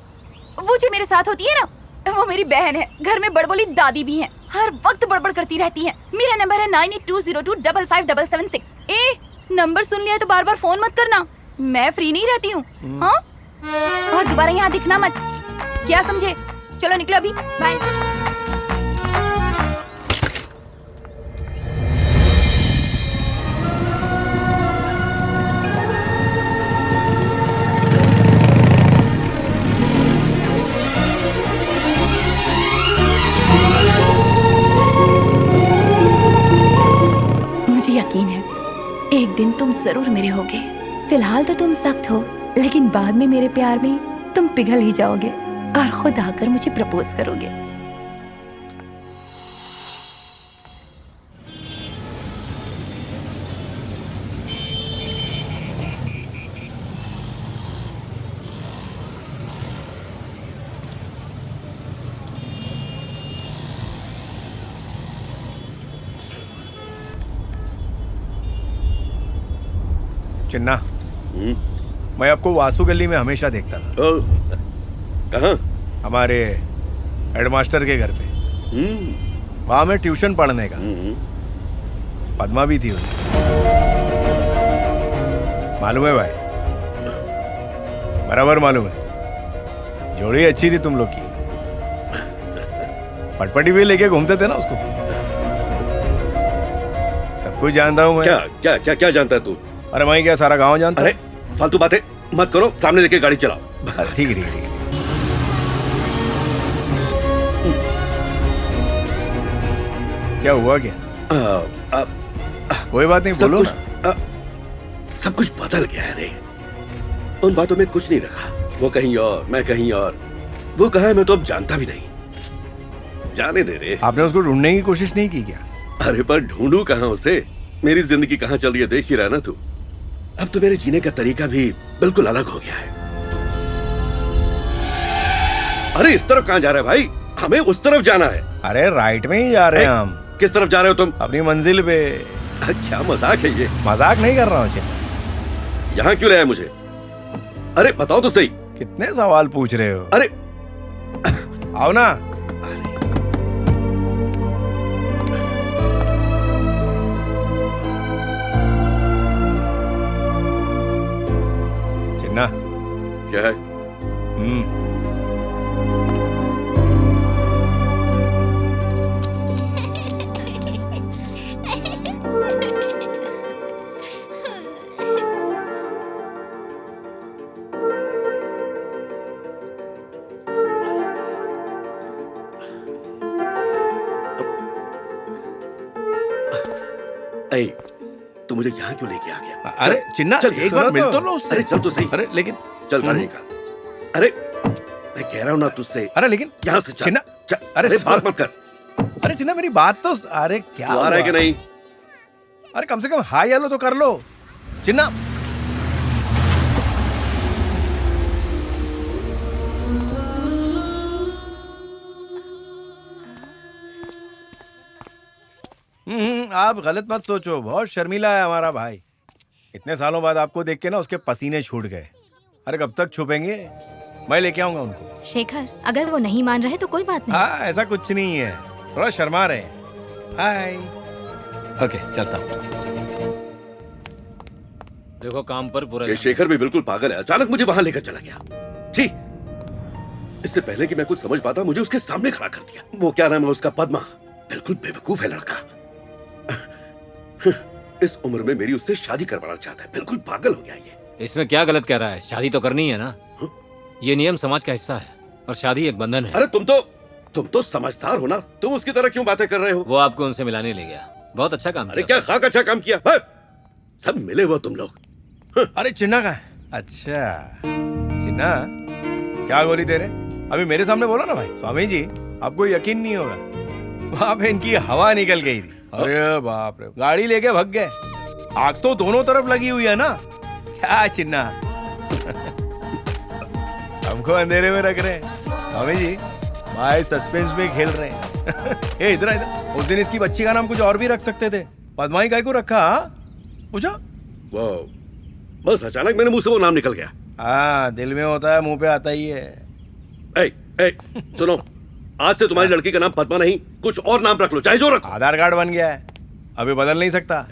I: वो जो मेरे साथ होती है ना, वो मेरी बहन है। घर में बड़बोली दादी भी हैं, हर वक्त बड़बड़ करती रहती हैं। मेरा नंबर है 9820255776। नंबर सुन लिया तो बार बार फोन मत करना, मैं फ्री नहीं रहती हूँ। हाँ, और दोबारा यहाँ दिखना मत, क्या समझे? चलो निकलो अभी, बाय। यकीन है एक दिन तुम जरूर मेरे होगे। फिलहाल तो तुम सख्त हो, लेकिन बाद में मेरे प्यार में तुम पिघल ही जाओगे और खुद आकर मुझे प्रपोज करोगे।
A: चिन्ना, मैं आपको वासु गली में हमेशा देखता था।
G: कहाँ?
A: हमारे हेडमास्टर के घर पे। वहां मैं ट्यूशन पढ़ने का। पद्मा भी थी उसमें। मालूम है भाई, बराबर मालूम है। जोड़ी अच्छी थी तुम लोग की। पटपटी भी लेके घूमते थे ना उसको। सब कुछ जानता हूँ मैं।
G: क्या क्या क्या क्या जानता है तू?
A: अरे मैं क्या सारा गांव जानता?
G: अरे फालतू बातें मत करो, सामने लेके गाड़ी चलाओ।
A: ठीक है ठीक है। क्या हुआ क्या? कोई बात नहीं, बोलो ना।
G: सब कुछ बदल गया है रे। उन बातों में कुछ नहीं रखा। वो कहीं और, मैं कहीं और। वो कहाँ है मैं तो अब जानता भी नहीं। जाने दे रे।
A: आपने उसको ढूंढने की कोशिश नहीं की क्या?
G: अरे पर ढूंढू कहाँ उसे? मेरी जिंदगी कहाँ चल रही है देख ही रहा ना तू। अब तो मेरे जीने का तरीका भी बिल्कुल अलग हो गया है। अरे इस तरफ कहाँ जा रहा है भाई? हमें उस तरफ जाना है।
A: अरे राइट में ही जा रहे हैं हम।
G: किस तरफ जा रहे हो तुम?
A: अपनी मंजिल पे।
G: क्या मजाक है ये?
A: मजाक नहीं कर रहा हूँ।
G: यहाँ क्यों लाया मुझे? अरे बताओ तो सही।
A: कितने सवाल पूछ रहे हो?
G: अरे
A: आओ ना। चिन्ना,
G: क्या है? तू मुझे यहाँ क्यों लेके आ गया?
A: अरे चिन्ना, एक बार मिल तो लो उससे।
G: अरे चल तो सही।
A: अरे लेकिन
G: चल रहेगा। अरे मैं कह रहा हूँ ना तुझसे।
A: अरे लेकिन
G: यहाँ से
A: चिन्ना,
G: अरे बात मत कर।
A: अरे चिन्ना मेरी बात तो। अरे क्या
G: आ रहा है कि नहीं?
A: अरे कम से कम हाय हेलो तो कर लो। चिन्ना आप गलत मत सोचो, बहुत शर्मीला है हमारा भाई। इतने सालों बाद आपको देख के ना उसके पसीने छूट गए। अरे कब तक छुपेंगे, मैं लेके आऊंगा उनको।
I: शेखर, अगर वो नहीं मान रहे तो कोई बात नहीं।
A: हाँ ऐसा कुछ नहीं है, थोड़ा शर्मा रहे हैं। हाय। ओके चलता हूँ।
F: देखो काम पर पूरा।
G: ये शेखर भी बिल्कुल पागल है, अचानक मुझे वहां लेकर चला गया। छी, इससे पहले कि मैं कुछ समझ पाता मुझे उसके सामने खड़ा कर दिया। वो क्या नाम है उसका, पद्मा। बिल्कुल बेवकूफ है लड़का। इस उम्र में मेरी उससे शादी करवाना चाहता है, बिल्कुल पागल हो गया ये।
F: इसमें क्या गलत कह रहा है, शादी तो करनी है ना। ये नियम समाज का हिस्सा है और शादी एक बंधन है।
G: अरे तुम तो समझदार हो ना, तुम उसकी तरह क्यों बातें कर रहे हो?
F: वो आपको उनसे मिलाने ले गया, बहुत अच्छा काम
G: अरे
F: किया।
G: क्या खाक अच्छा काम किया, सब मिले हुए तुम लोग।
A: अरे चिन्ना का है? अच्छा चिन्ना, क्या गोली दे रहे? अभी मेरे सामने बोला ना भाई। स्वामी जी आपको यकीन नहीं होगा, वहां पे इनकी हवा निकल गई थी। अरे बाप रे, गाड़ी लेके भाग गए। आग तो दोनों तरफ लगी हुई है ना। क्या चिन्ना हमको अंधेरे में रख रहे हैं। स्वामी जी भाई सस्पेंस में खेल रहे हैं। ए इधर इधर, उस दिन इसकी बच्ची का नाम कुछ और भी रख सकते थे, पद्माई काय को रखा? पूछो।
G: वाह, बस अचानक मेरे मुंह से वो नाम निकल गया।
A: हाँ दिल में होता है, मुंह पे आता ही है।
G: ए, सुनो, आज से तुम्हारी लड़की का नाम पद्मा नहीं, कुछ और नाम रख लो, चाहे जो रखो।
A: आधार कार्ड बन गया है, अभी बदल नहीं सकता।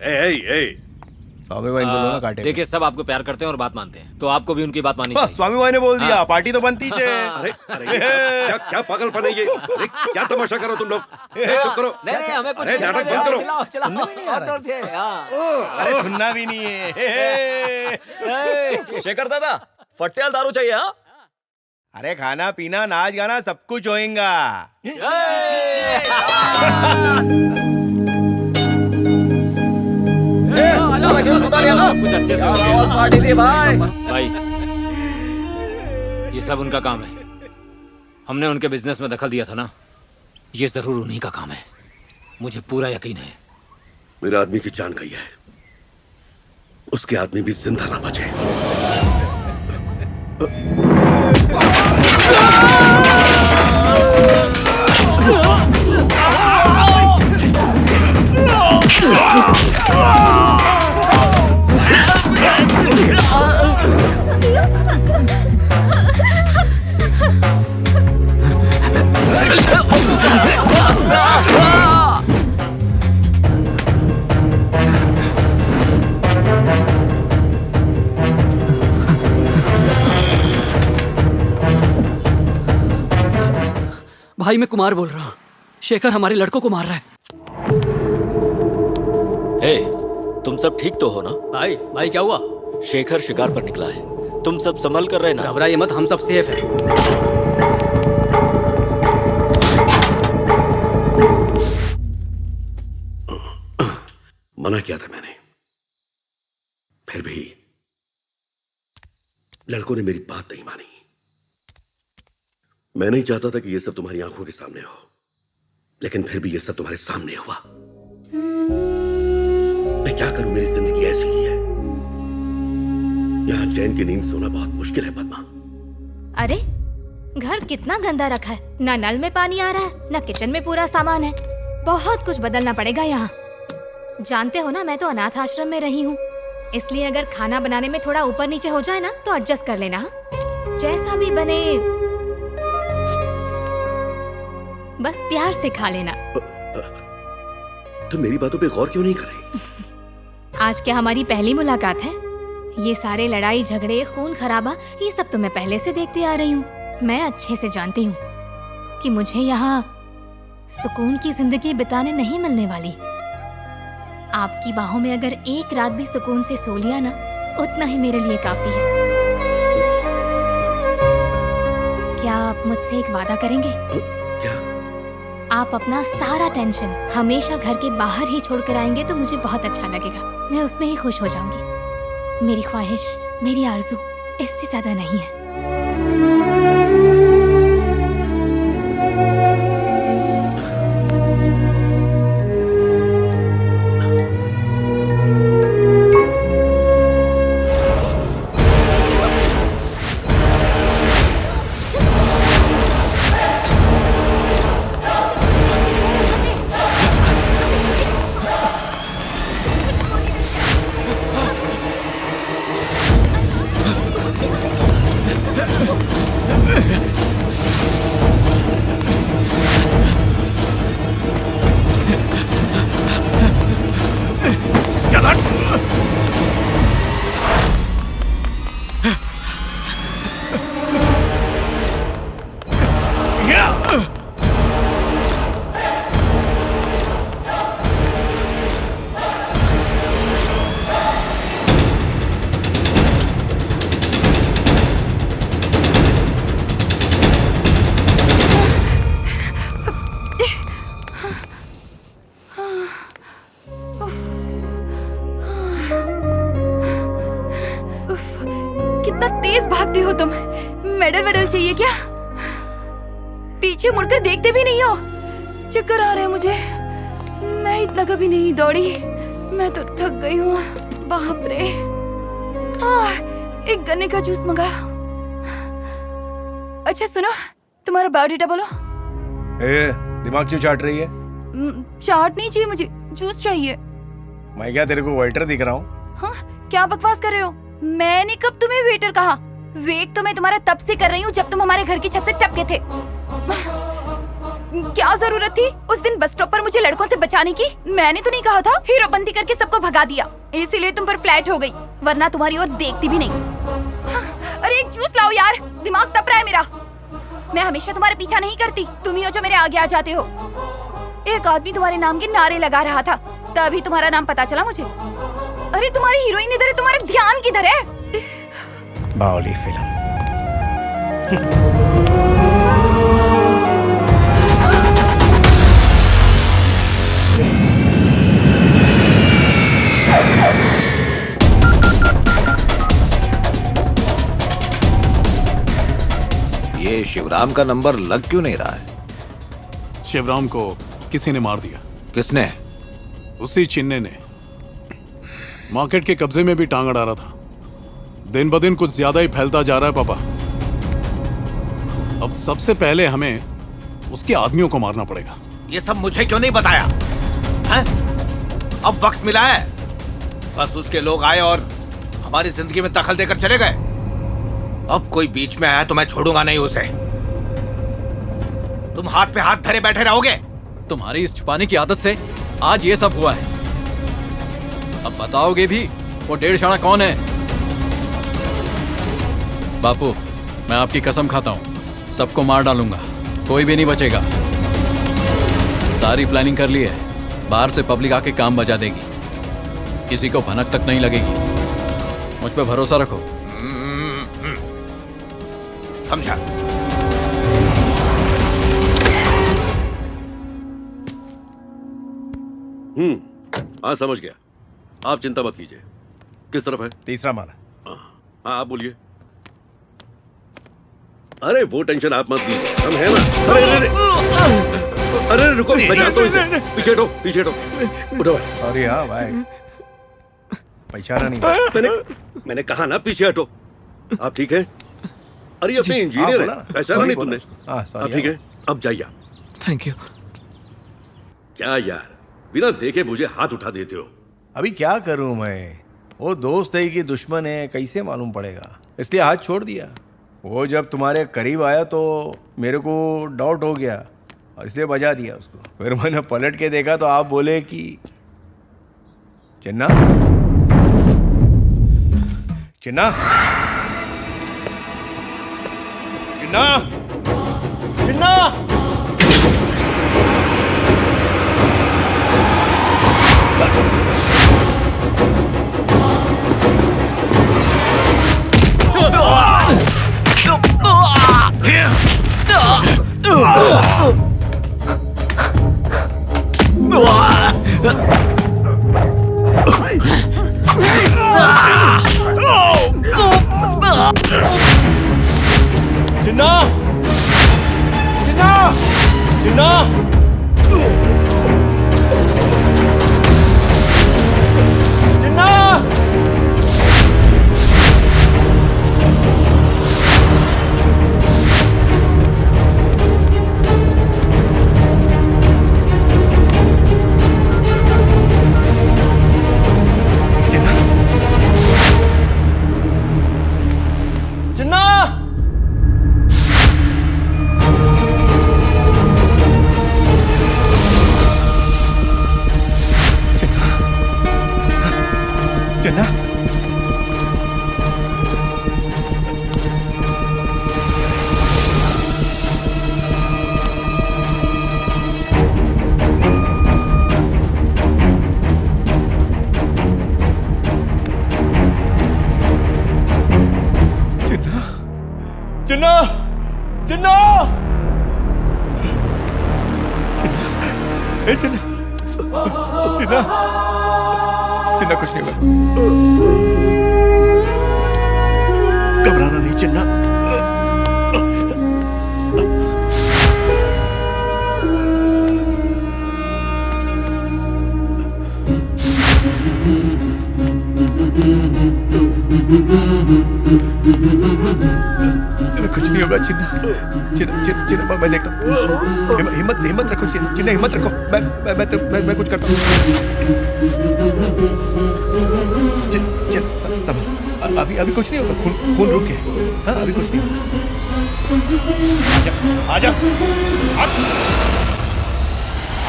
A: स्वामी भाई दोनों ना काटे।
F: देखिए सब आपको प्यार करते हैं और बात मानते हैं, तो आपको भी उनकी बात माननी चाहिए।
A: स्वामी भाई ने बोल दिया, पार्टी तो बनती है।
G: अरे क्या पागलपन है ये? अरे क्या तमाशा करो तुम लोग? चुप करो।
D: नहीं हमें कुछ
G: अरे नाटक बंद करो।
A: अरे सुनना भी नहीं है।
F: शेखर दादा, फट्टेल दारू चाहिए? हाँ,
A: अरे खाना पीना नाच गाना सब कुछ होएगा।
F: कुछ अच्छे से भाई, ये सब उनका काम है। हमने उनके बिजनेस में दखल दिया था ना, ये जरूर उन्हीं का काम है, मुझे पूरा यकीन है।
G: मेरे आदमी की जान गई है, उसके आदमी भी जिंदा ना बचे।
M: भाई मैं कुमार बोल रहा हूँ, शेखर हमारे लड़कों को मार रहा है।
F: हे, तुम सब ठीक तो हो ना?
M: भाई क्या हुआ?
F: शेखर शिकार पर निकला है, तुम सब संभल कर रहे ना?
M: घबराइए मत, हम सब सेफ हैं।
G: मना किया था मैंने, फिर भी लड़कों ने मेरी बात नहीं मानी। मैं नहीं चाहता था कि यह सब तुम्हारी आंखों के सामने हो, लेकिन फिर भी यह सब तुम्हारे सामने हुआ। मैं क्या करूं, मेरी जिंदगी ऐसी ही है। यहां चैन की नींद सोना बहुत मुश्किल है पद्मा।
I: अरे घर कितना गंदा रखा है, ना नल में पानी आ रहा है, ना किचन में पूरा सामान है। बहुत कुछ बदलना पड़ेगा यहाँ। जानते हो ना, मैं तो अनाथ आश्रम में रही हूँ, इसलिए अगर खाना बनाने में थोड़ा ऊपर नीचे हो जाए ना तो एडजस्ट कर लेना। जैसा भी बने बस प्यार से खा लेना।
G: तुम मेरी बातों पे गौर क्यों नहीं कर रही?
I: आज क्या हमारी पहली मुलाकात है? ये सारे लड़ाई झगड़े खून खराबा ये सब तो मैं पहले से देखती आ रही हूँ। मैं अच्छे से जानती हूँ कि मुझे यहाँ सुकून की जिंदगी बिताने नहीं मिलने वाली। आपकी बाहों में अगर एक रात भी सुकून से सो लिया ना, उतना ही मेरे लिए काफी है। क्या आप मुझसे एक वादा करेंगे?
G: क्या?
I: आप अपना सारा टेंशन हमेशा घर के बाहर ही छोड़ कर आएंगे तो मुझे बहुत अच्छा लगेगा। मैं उसमें ही खुश हो जाऊंगी। मेरी ख्वाहिश, मेरी आरज़ू इससे ज्यादा नहीं है। गई है क्या? पीछे मुड़कर देखते भी नहीं हो। चक्कर आ रहे हैं मुझे। मैं इतना कभी नहीं दौड़ी। मैं तो थक गई हूँ। बाप रे। एक गन्ने का जूस मंगा। अच्छा सुनो, तुम्हारा बायोडेटा बोलो।
A: दिमाग क्यों चाट रही है?
I: चाट नहीं चाहिए मुझे, जूस चाहिए।
A: मैं क्या तेरे को वेटर दिख रहा हूँ?
I: हाँ, क्या बकवास कर रहे हो? मैंने कब तुम्हें वेटर कहा? वेट तो मैं तुम्हारा तब से कर रही हूँ जब तुम हमारे घर की छत से टपके थे। क्या जरूरत थी उस दिन बस स्टॉप पर मुझे लड़कों से बचाने की? मैंने तो नहीं कहा था? हीरोपंती करके सबको भगा दिया, इसीलिए तुम पर फ्लैट हो गई, वरना तुम्हारी ओर देखती भी नहीं। अरे एक जूस लाओ यार, दिमाग तप रहा है मेरा। मैं हमेशा तुम्हारे पीछा नहीं करती, तुम ही हो जो मेरे आगे आ जाते हो। एक आदमी तुम्हारे नाम के नारे लगा रहा था, तभी तुम्हारा नाम पता चला मुझे। अरे तुम्हारी हीरोइन इधर है, तुम्हारा ध्यान किधर है?
A: बावली फिल्म।
N: ये शिवराम का नंबर लग क्यों नहीं रहा है?
L: शिवराम को किसी ने मार दिया।
N: किसने?
L: उसी चिन्ने ने। मार्केट के कब्जे में भी टांग अड़ा रहा था। दिन ब दिन कुछ ज्यादा ही फैलता जा रहा है पापा। अब सबसे पहले हमें उसके आदमियों को मारना पड़ेगा।
N: ये सब मुझे क्यों नहीं बताया है? अब वक्त मिला है, बस उसके लोग आए और हमारी जिंदगी में दखल देकर चले गए। अब कोई बीच में आया तो मैं छोड़ूंगा नहीं उसे। तुम हाथ पे हाथ धरे बैठे रहोगे?
C: तुम्हारी इस छुपाने की आदत से आज ये सब हुआ है। अब बताओगे भी वो डेढ़शाणा कौन है? बापू, मैं आपकी कसम खाता हूं, सबको मार डालूंगा, कोई भी नहीं बचेगा। सारी प्लानिंग कर ली है, बाहर से पब्लिक आके काम बजा देगी, किसी को भनक तक नहीं लगेगी। मुझ पे भरोसा रखो।
N: समझा?
G: हाँ समझ गया। आप चिंता मत कीजिए। किस तरफ है?
A: तीसरा माला।
G: हाँ आप बोलिए। अरे वो टेंशन आप मत दीजिए, हम हैं ना। अरे अरे अरे रुको, मैं जानता हूँ इसे। पीछे हटो, पीछे हटो। उठो।
A: सॉरी हाँ भाई, पहचाना नहीं।
G: मैंने कहा ना पीछे हटो। आप ठीक है? अरे अपने इंजीनियर है, पहचाना नहीं तुमने? आप ठीक है? अब जाइए।
B: Thank you.
G: क्या यार, बिना देखे मुझे हाथ उठा देते हो।
A: अभी क्या करूं मैं? वो दोस्त है कि दुश्मन है कैसे मालूम पड़ेगा, इसलिए हाथ छोड़ दिया। वो जब तुम्हारे करीब आया तो मेरे को डाउट हो गया और इसलिए बजा दिया उसको। फिर मैंने पलट के देखा तो आप बोले कि चिन्ना चिन्ना चिन्ना चिन्ना। चिन्ना चिन्ना चिन्ना चिन्ना। चिन्ना चिन्ना चिन्ना चिन्ना चिन्ना चिन्ना चिन्ना कुछ नहीं हुआ। घबराना नहीं चिन्ना। होगा चिन्ना। चिन्ना चिन्ना मैं देखता हूँ। हिम्मत रखो चिन्ना, हिम्मत रखो। मैं कुछ करता हूँ। संभल, अभी कुछ नहीं होगा। खून रुक गया। हाँ, अभी कुछ नहीं होगा। आजा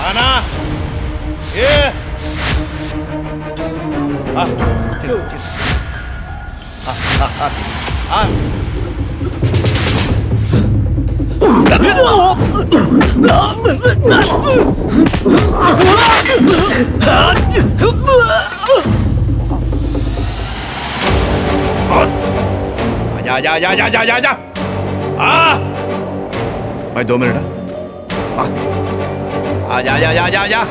A: आना ये चलो आजा भाई 2 मिनट। आजा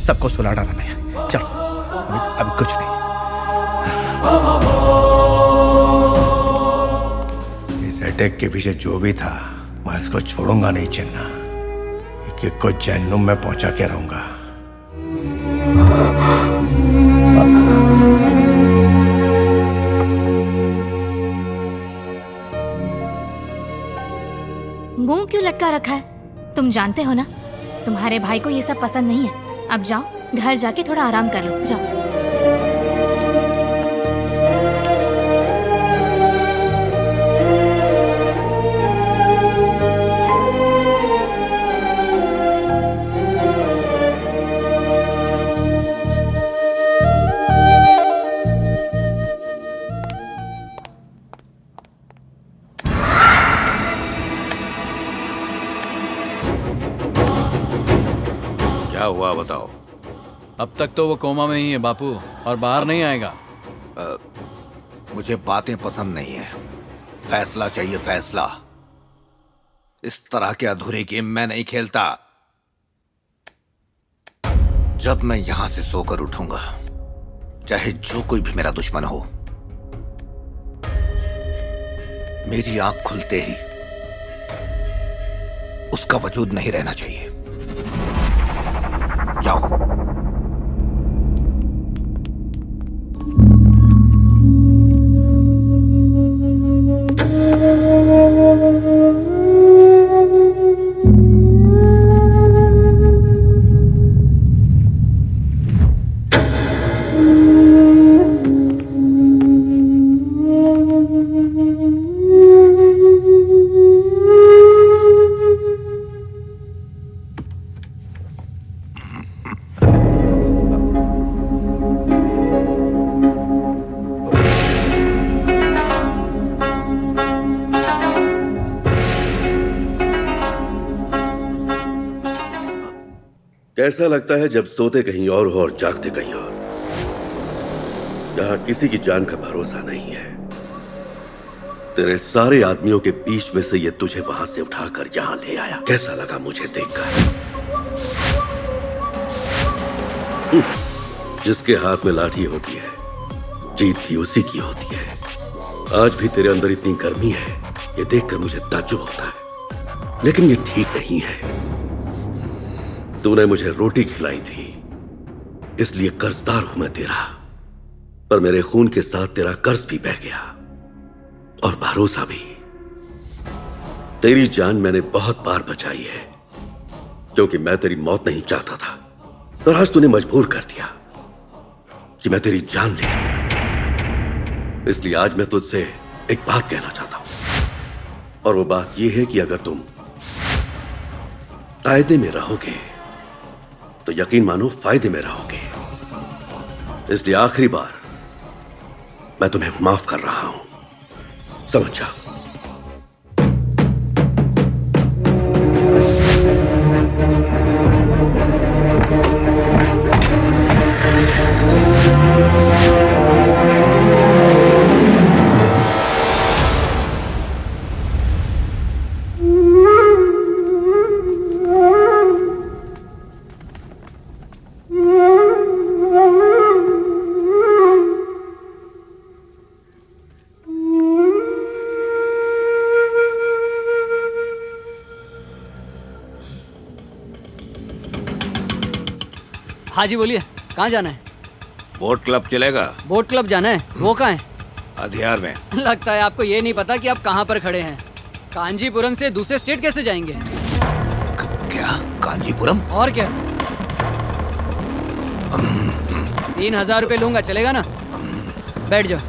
A: सबको सुला डाला मैं। चल अभी कुछ नहीं। इस अटैक के पीछे जो भी था मैं इसको छोड़ूंगा नहीं चिन्ना। एक को जहन्नुम में पहुंचा के रहूंगा।
I: मुंह क्यों लटका रखा है? तुम जानते हो ना तुम्हारे भाई को ये सब पसंद नहीं है। अब जाओ घर जाके थोड़ा आराम कर लो, जाओ।
N: क्या हुआ बताओ।
C: अब तक तो वो कोमा में ही है बापू, और बाहर नहीं आएगा।
N: मुझे बातें पसंद नहीं है, फैसला चाहिए फैसला। इस तरह के अधूरे गेम मैं नहीं खेलता। जब मैं यहां से सोकर उठूंगा, चाहे जो कोई भी मेरा दुश्मन हो, मेरी आंख खुलते ही उसका वजूद नहीं रहना चाहिए। जाओ।
G: कैसा लगता है जब सोते कहीं और हो और जागते कहीं और, जहां किसी की जान का भरोसा नहीं है। तेरे सारे आदमियों के बीच में से ये तुझे वहां से उठाकर यहां ले आया। कैसा लगा मुझे देखकर? जिसके हाथ में लाठी होती है, जीत भी उसी की होती है। आज भी तेरे अंदर इतनी गर्मी है, ये देखकर मुझे ताज्जुब होता है, लेकिन ये ठीक नहीं है। तूने मुझे रोटी खिलाई थी, इसलिए कर्जदार हूं मैं तेरा, पर मेरे खून के साथ तेरा कर्ज भी बह गया और भरोसा भी। तेरी जान मैंने बहुत बार बचाई है, क्योंकि मैं तेरी मौत नहीं चाहता था, पर आज तूने मजबूर कर दिया कि मैं तेरी जान ले लूं। इसलिए आज मैं तुझसे एक बात कहना चाहता हूं, और वो बात यह है कि अगर तुम कायदे में रहोगे तो यकीन मानो फायदे में रहोगे। इसलिए आखिरी बार मैं तुम्हें माफ कर रहा हूं, समझ जा।
M: हाँ जी बोलिए, कहाँ जाना है?
N: बोट क्लब चलेगा?
M: बोट क्लब जाना है, वो कहाँ है?
N: अधियार में।
M: लगता है आपको ये नहीं पता कि आप कहाँ पर खड़े हैं। कांजीपुरम से दूसरे स्टेट कैसे जाएंगे?
N: क्या कांजीपुरम?
M: और क्या, 3000 रुपये लूंगा, चलेगा ना? बैठ जाओ।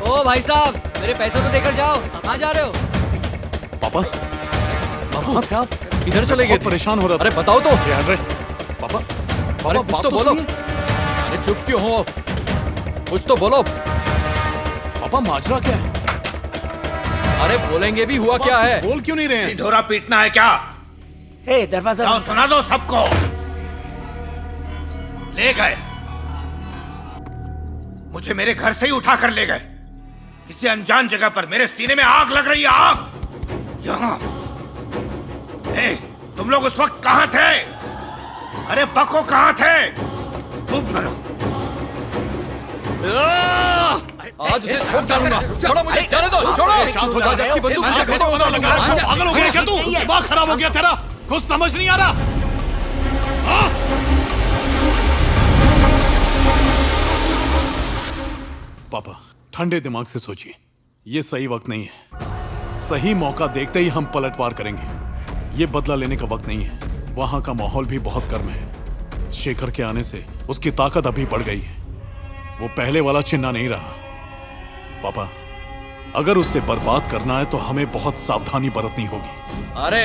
M: ओ भाई साहब, मेरे पैसे तो देकर जाओ, कहाँ जा रहे हो?
L: पापा
B: पापा क्या आप इधर चले गए?
L: परेशान हो रहा था।
B: अरे बताओ तो।
L: अरे पापा,
B: अरे कुछ तो बोलो। अरे चुप क्यों हो? कुछ तो बोलो।
L: पापा माजरा क्या है?
B: अरे बोलेंगे भी, हुआ क्या है?
L: बोल क्यों नहीं रहे हैं?
N: ढोरा पीटना है क्या?
E: दरवाजा
N: जाओ सुना दो सबको। ले गए, मुझे मेरे घर से ही उठा कर ले गए। किसी अनजान जगह पर मेरे सीने में आग लग रही है, आग यहाँ। तुम लोग उस वक्त कहाँ थे? अरे बको कहाँ थे? तुम करो।
B: आज उसे छोड़ डालूंगा। छोड़ो मुझे, जाने दो, छोड़ो।
L: शांत हो जा।
B: की बंदूक मुझे भेजो।
L: पागल हो गया क्या तू? दिमाग खराब हो गया तेरा? कुछ समझ नहीं आ रहा? हाँ? पापा ठंडे दिमाग से सोचिए, ये सही वक्त नहीं है। सही मौका देखते ही हम पलटवार करेंगे। ये बदला लेने का वक्त नहीं है। वहां का माहौल भी बहुत गर्म है। शेखर के आने से उसकी ताकत अभी बढ़ गई है। वो पहले वाला चिन्ना नहीं रहा। पापा, अगर उसे बर्बाद करना है तो हमें बहुत सावधानी बरतनी होगी।
B: अरे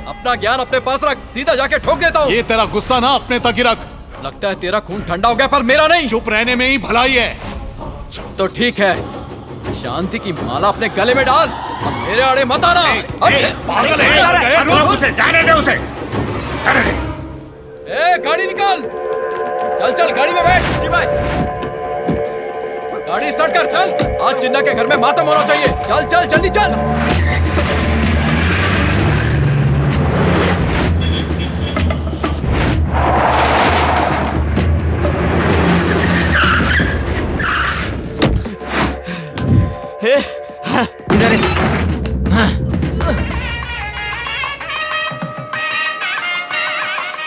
B: अपना ज्ञान अपने पास रख, सीधा जाके ठोक देता हूँ।
L: ये तेरा गुस्सा ना अपने तक ही रख।
B: लगता है तेरा खून ठंडा हो गया, पर मेरा नहीं।
L: चुप रहने में ही भलाई है।
B: तो ठीक है, शांति की माला अपने गले में डाल, अब मेरे आड़े मत आना।
N: पागल है, उसे जाने दे, उसे जाने दे।
B: गाड़ी निकाल, चल चल गाड़ी में बैठ। जी भाई, गाड़ी स्टार्ट कर, चल। आज चिन्ना के घर में मातम होना चाहिए। चल चल जल्दी चल।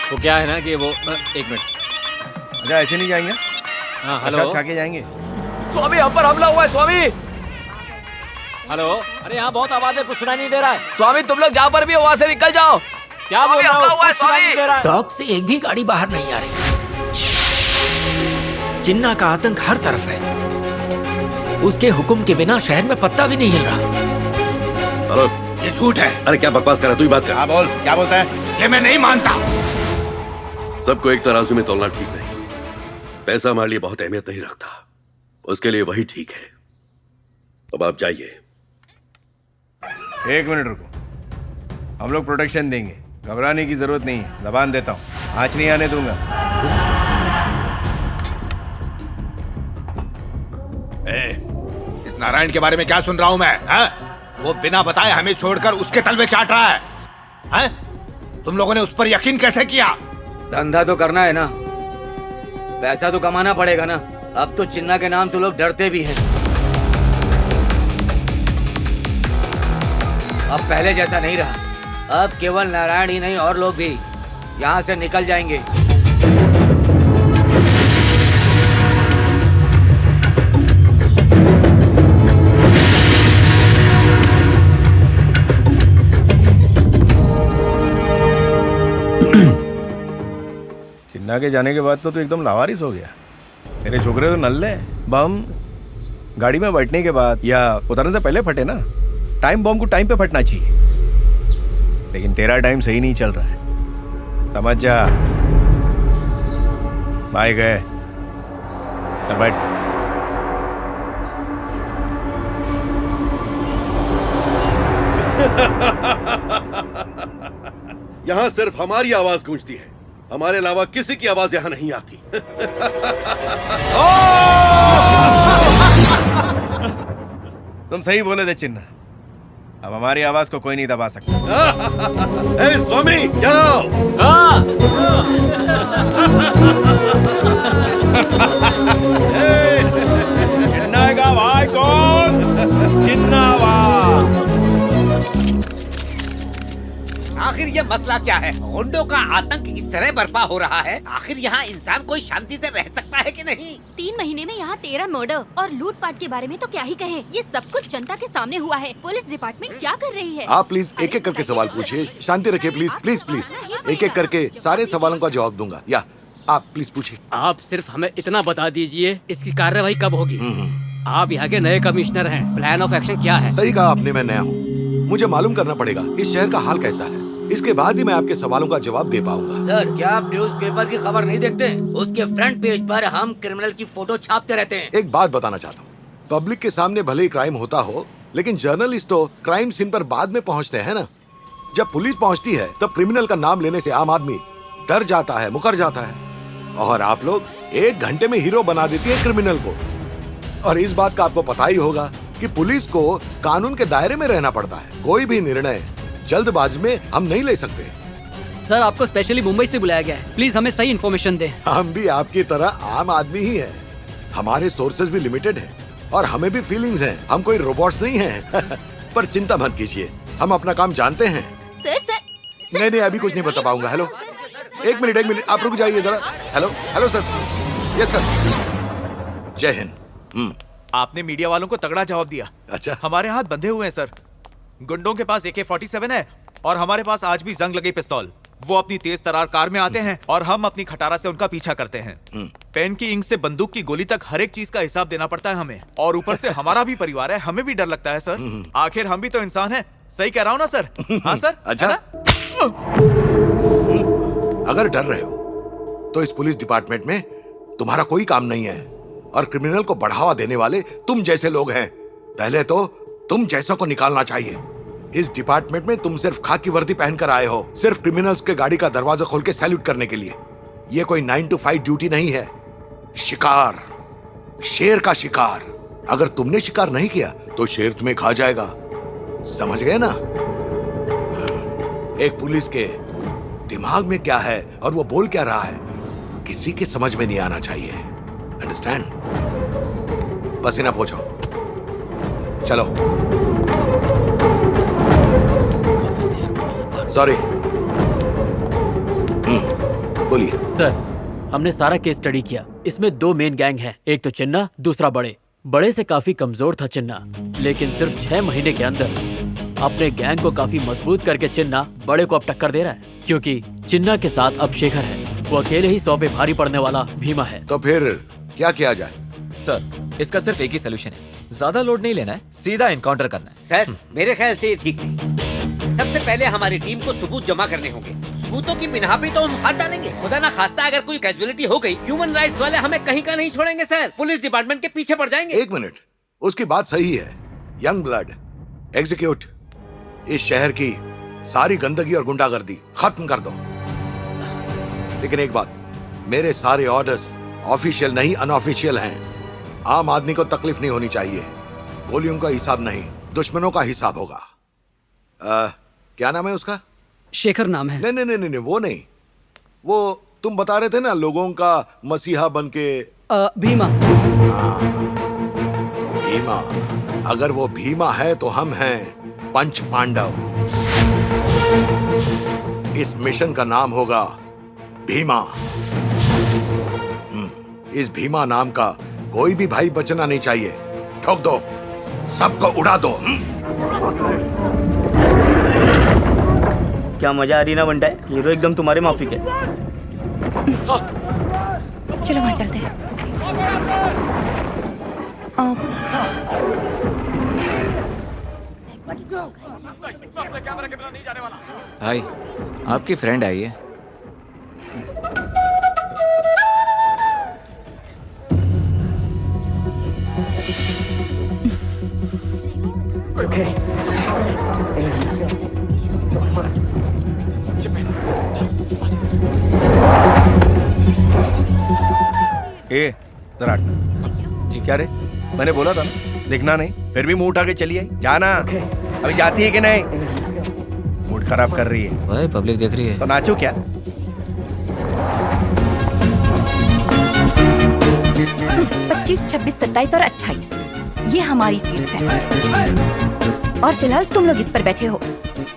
F: वो क्या है ना कि वो एक मिनट।
A: अच्छा ऐसे नहीं जाएंगे?
F: हाँ
A: प्रसाद खा के जाएंगे।
D: स्वामी, हम पर हमला हुआ है स्वामी।
F: हेलो, अरे यहाँ बहुत आवाज है, कुछ सुनाई नहीं दे रहा है।
D: स्वामी तुम लोग जहाँ पर भी हो वहाँ से निकल जाओ।
F: क्या बोल रहा हूँ? कुछ सुनाई नहीं दे रहा है।
E: डॉग से एक भी गाड़ी बाहर नहीं आ रही। चिन्ना का आतंक हर तरफ है। उसके हुक्म के बिना शहर में पत्ता भी नहीं हिल रहा।
G: हेलो,
N: ये झूठ है।
G: अरे क्या बकवास कर रहा है? तू ही बात कर।
N: हाँ बोल, क्या बोलता है? ये मैं नहीं मानता।
G: सबको एक तराजू में तोलना ठीक नहीं। पैसा हमारे लिए बहुत अहमियत नहीं रखता, उसके लिए वही ठीक है। अब आप जाइए।
A: एक मिनट रुको, हम लोग प्रोटेक्शन देंगे, घबराने की जरूरत नहीं है। जबान देता हूँ, आँच नहीं आने दूंगा।
N: इस नारायण के बारे में क्या सुन रहा हूं मैं? हा? वो बिना बताए हमें छोड़कर उसके तलवे चाट रहा है। हा? तुम लोगों ने उस पर यकीन कैसे किया?
K: धंधा तो करना है ना, पैसा तो कमाना पड़ेगा ना। अब तो चिन्ना के नाम से लोग डरते भी हैं। अब पहले जैसा नहीं रहा। अब केवल नारायण ही नहीं और लोग भी यहाँ से निकल जाएंगे।
A: चिन्ना के जाने के बाद तो तू एकदम लावारिस हो गया। तेरे छोकरे तो नल्ले। बम गाड़ी में बैठने के बाद या उतरने से पहले फटे ना। टाइम बम को टाइम पे फटना चाहिए, लेकिन तेरा टाइम सही नहीं चल रहा है, समझ जा। भाई गए, चल बैठ।
G: यहां सिर्फ हमारी आवाज गूंजती है, हमारे अलावा किसी की आवाज यहां नहीं आती।
A: तुम सही बोले थे चिन्ना, अब हमारी आवाज को कोई नहीं दबा सकता।
G: ए स्वामी, यहाँ आओ।
A: चिन्ना का भाई कौन? चिन्ना वाह।
D: ये मसला क्या है? गुंडों का आतंक इस तरह बर्पा हो रहा है, आखिर यहाँ इंसान कोई शांति से रह सकता है कि नहीं?
O: 3 महीने में यहाँ 13 मर्डर और लूटपाट के बारे में तो क्या ही कहें। ये सब कुछ जनता के सामने हुआ है। पुलिस डिपार्टमेंट क्या कर रही है?
P: आप प्लीज एक एक करके सवाल पूछिए, शांति रखिए प्लीज प्लीज प्लीज। एक एक करके सारे सवालों का जवाब दूंगा। या आप प्लीज पूछिए।
M: आप सिर्फ हमें इतना बता दीजिए, इसकी कार्रवाई कब होगी? आप यहाँ के नए कमिश्नर हैं, प्लान ऑफ एक्शन क्या है?
P: सही कहा आपने, मैं नया हूँ, मुझे मालूम करना पड़ेगा इस शहर का हाल कैसा है, इसके बाद ही मैं आपके सवालों का जवाब दे पाऊंगा।
K: सर, क्या आप न्यूज़पेपर की खबर नहीं देखते? उसके फ्रंट पेज पर हम क्रिमिनल की फोटो छापते रहते हैं।
P: एक बात बताना चाहता हूँ, पब्लिक के सामने भले ही क्राइम होता हो, लेकिन जर्नलिस्ट तो क्राइम सीन पर बाद में पहुँचते हैं ना। जब पुलिस पहुँचती है तब क्रिमिनल का नाम लेने से आम आदमी डर जाता है, मुकर जाता है, और आप लोग 1 घंटे में हीरो बना देती है क्रिमिनल को। और इस बात का आपको पता ही होगा कि पुलिस को कानून के दायरे में रहना पड़ता है। कोई भी निर्णय जल्दबाजी में हम नहीं ले सकते।
M: सर, आपको स्पेशली मुंबई से बुलाया गया है, प्लीज हमें सही इन्फॉर्मेशन दें।
P: हम भी आपकी तरह आम आदमी ही हैं। हमारे सोर्सेज भी लिमिटेड हैं और हमें भी फीलिंग्स हैं, हम कोई रोबोट्स नहीं हैं। पर चिंता मत कीजिए, हम अपना काम जानते हैं।
O: सर
P: नहीं, अभी कुछ नहीं बता पाऊंगा। हेलो, एक मिनट, आप रुक जाइए जरा। Hello sir. Yes sir. जय हिंद।
N: आपने मीडिया वालों को तगड़ा जवाब दिया।
P: अच्छा,
N: हमारे हाथ बंधे हुए हैं सर। गुंडों के पास AK-47 है और हमारे पास आज भी जंग लगी पिस्तौल। वो अपनी तेज तरार कार में आते हैं और हम अपनी खटारा से उनका पीछा करते हैं। पेन की इंक से बंदूक की गोली तक हर एक चीज का हिसाब देना पड़ता है हमें, और ऊपर से हमारा भी परिवार है, हमें भी डर लगता है सर। आखिर हम भी तो इंसान हैं। सही कह रहा हूँ ना सर? हाँ सर।
P: अच्छा, अगर डर रहे हो तो इस पुलिस डिपार्टमेंट में तुम्हारा कोई काम नहीं है, और क्रिमिनल को बढ़ावा देने वाले तुम जैसे लोग हैं। पहले तो तुम जैसों को निकालना चाहिए। इस डिपार्टमेंट में तुम सिर्फ खाकी वर्दी पहनकर आए हो, सिर्फ क्रिमिनल्स के गाड़ी का दरवाजा खोल के सैल्यूट करने के लिए। यह कोई 9 to 5 ड्यूटी नहीं है। शिकार, शेर का शिकार। अगर तुमने शिकार नहीं किया तो शेर तुम्हें खा जाएगा। समझ गए ना? एक पुलिस के दिमाग में क्या है और वो बोल क्या रहा है, किसी के समझ में नहीं आना चाहिए। अंडरस्टैंड? पसीना पोंछो, चलो। सॉरी। बोलिए।
M: सर, हमने सारा केस स्टडी किया। इसमें 2 मेन गैंग हैं, एक तो चिन्ना, दूसरा बड़े से काफी कमजोर था चिन्ना, लेकिन सिर्फ 6 महीने के अंदर अपने गैंग को काफी मजबूत करके चिन्ना बड़े को अब टक्कर दे रहा है, क्योंकि चिन्ना के साथ अब शेखर है। वो अकेले ही 100 पे भारी पड़ने वाला भीमा है।
P: तो फिर क्या किया जाए?
B: सर, इसका सिर्फ एक ही सोल्यूशन है, ज्यादा लोड नहीं लेना है, सीधा एनकाउंटर करना है।
D: सर, मेरे ख्याल से ये ठीक नहीं। सबसे पहले हमारी टीम को सबूत जमा करने होंगे। सबूतों की बिना पे तो हम हाथ डालेंगे। खुदा ना खास्ता अगर कोई कैजुअलिटी हो गई, ह्यूमन राइट्स वाले हमें कहीं का नहीं छोड़ेंगे सर। पुलिस डिपार्टमेंट के पीछे पड़ जाएंगे।
P: 1 मिनट, उसकी बात सही है। Young blood, execute. इस शहर की सारी गंदगी और गुंडागर्दी खत्म कर दो। लेकिन एक बात, मेरे सारे ऑर्डर्स ऑफिशियल नहीं, अनऑफिशियल हैं। आम आदमी को तकलीफ नहीं होनी चाहिए। गोलियों का हिसाब नहीं, दुश्मनों का हिसाब होगा। क्या नाम है उसका?
M: शेखर नाम है।
P: नहीं, वो नहीं। वो तुम बता रहे थे ना, लोगों का मसीहा बन के।
M: भीमा।
P: भीमा। अगर वो भीमा है तो हम हैं पंच पांडव। इस मिशन का नाम होगा भीमा। इस भीमा नाम का कोई भी भाई बचना नहीं चाहिए। ठोक दो, सबको उड़ा दो।
Q: क्या मजा आ रही ना बंटा, हीरो एकदम तुम्हारे माफिक है।
I: चलो वहाँ चलते हैं।
B: भाई, आपकी फ्रेंड आई है।
A: ए, जरा हटना। जी क्या रे, मैंने बोला था ना, दिखना नहीं, फिर भी मुंह उठा के चली आई। जाना। अभी जाती है कि नहीं? मूड खराब कर रही है।
B: भाई, पब्लिक देख रही है
A: तो नाचो क्या?
I: 25, 26, 27 और 28 ये हमारी सीट्स हैं। और फिलहाल तुम लोग इस पर बैठे हो।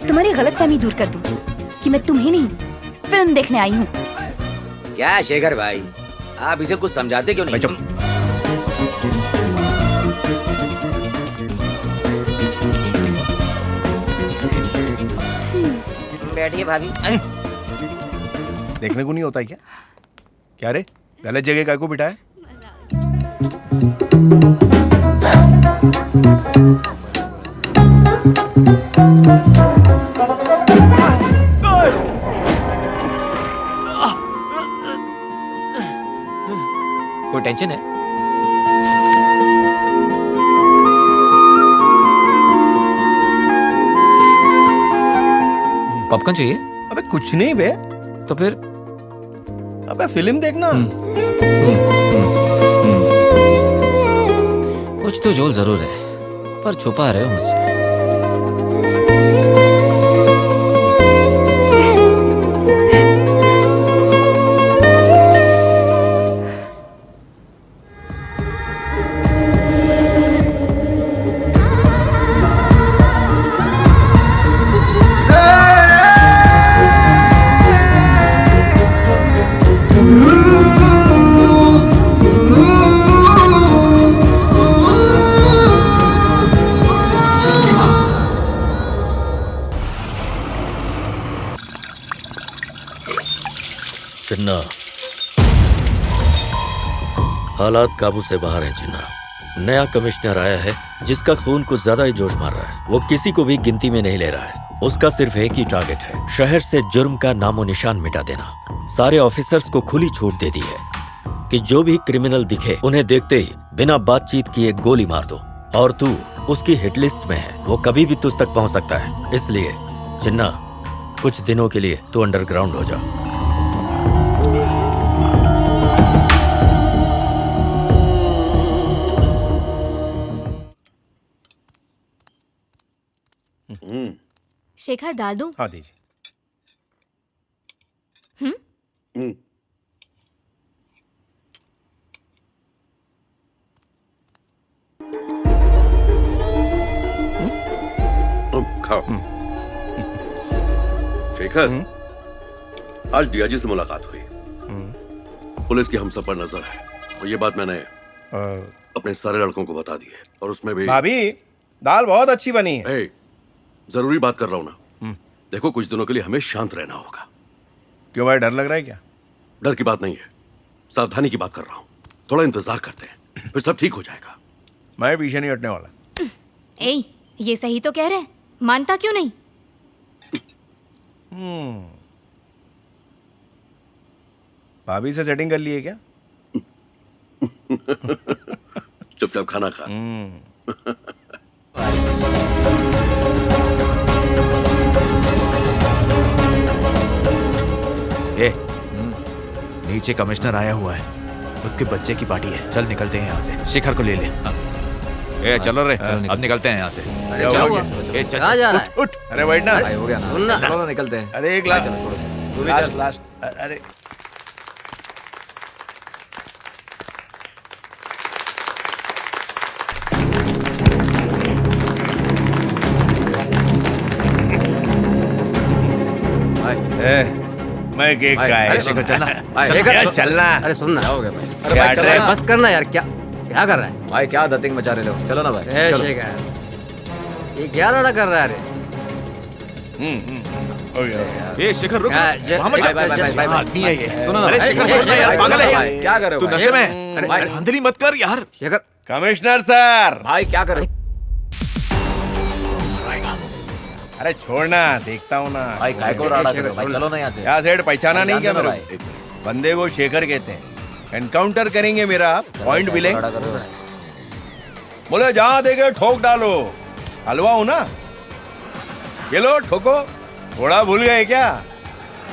I: तुम्हारी गलतफहमी दूर कर दूं कि कि मैं तुम्हें नहीं फिल्म देखने आई हूँ।
K: क्या शेखर भाई, आप इसे कुछ समझाते क्यों नहीं? बैठिए भाभी।
A: देखने को नहीं होता है क्या? क्या रे, गलत जगह काय को बिठाया?
B: कोई टेंशन है? पॉपकॉर्न चाहिए?
A: अबे कुछ नहीं बे।
B: तो फिर?
A: अबे फिल्म देखना।
B: कुछ तो जोल जरूर है, पर छुपा रहे हो मुझसे।
F: चिन्ना, हालात काबू से बाहर है चिन्ना। नया कमिश्नर आया है जिसका खून कुछ ज्यादा ही जोश मार रहा है। वो किसी को भी गिनती में नहीं ले रहा है। उसका सिर्फ एक ही टारगेट है, शहर से जुर्म का नामो निशान मिटा देना। सारे ऑफिसर्स को खुली छूट दे दी है कि जो भी क्रिमिनल दिखे उन्हें देखते ही बिना बातचीत किए गोली मार दो। और तू उसकी हिट लिस्ट में है, वो कभी भी तुझ तक पहुंच सकता है। इसलिए चिन्ना, कुछ दिनों के लिए तू अंडरग्राउंड हो जा।
O: शेखर डाल दूं?
A: हाँ दीजिए।
G: खाओ। शेखर, आज डीआईजी से मुलाकात हुई। पुलिस की हम सब पर नजर है और ये बात मैंने अपने सारे लड़कों को बता दी है। और उसमें भी
A: भाभी, दाल बहुत अच्छी बनी है।
G: जरूरी बात कर रहा हूं ना। देखो, कुछ दिनों के लिए हमें शांत रहना होगा।
A: क्यों भाई, डर लग रहा है क्या?
G: डर की बात नहीं है, सावधानी की बात कर रहा हूं। थोड़ा इंतजार करते हैं, फिर सब ठीक हो जाएगा।
A: मैं पीछे नहीं हटने वाला।
O: ए, ये सही तो कह रहे हैं, मानता क्यों नहीं?
A: भाभी से सेटिंग कर ली है क्या?
G: चुपचाप खाना खा।
N: नीचे कमिश्नर आया हुआ है, उसके बच्चे की पार्टी है। चल निकलते हैं यहाँ से, शेखर को ले ले। चलो रे, अब निकलते हैं यहाँ से।
A: कहाँ जा रहा है? उठ। अरे बैठ ना।
B: हो गया ना, चलो निकलते हैं।
A: अरे एक लास्ट,
B: चलो
A: लास्ट लास्ट। अरे मैं केक का है।
B: शेखर चलना,
A: चलना।
B: अरे सुनना, हो गया भाई। अरे भाई बस करना यार, क्या क्या कर रहा है भाई? क्या दतिंग मचा रहे हो? चलो ना भाई। शेखर, ये क्या लड़ा कर रहा है?
N: ए शेखर रुक, वहाँ मत जा। आदमी है ये। सुनो ना,
B: अरे
N: शेखर छोड़ दे यार, पागल है क्या?
B: क्या कर रहे हो?
N: तू नशे में? अरे धांधली मत कर यार।
B: Shekhar,
A: commissioner sir.
B: भाई क्या कर रहे हो?
A: अरे छोड़ना, देखता हूँ ना।
B: भाई काय को राड़ा कर रहे हो? भाई चलो ना यहाँ से।
A: क्या सेठ, पहचाना नहीं क्या मेरे को? बंदे को शेखर कहते हैं। एनकाउंटर करेंगे मेरा, पॉइंट बिलेंग। बोले जहां देखे ठोक डालो। हलवा हूं ना, ये लो ठोको। थोड़ा भूल गए क्या?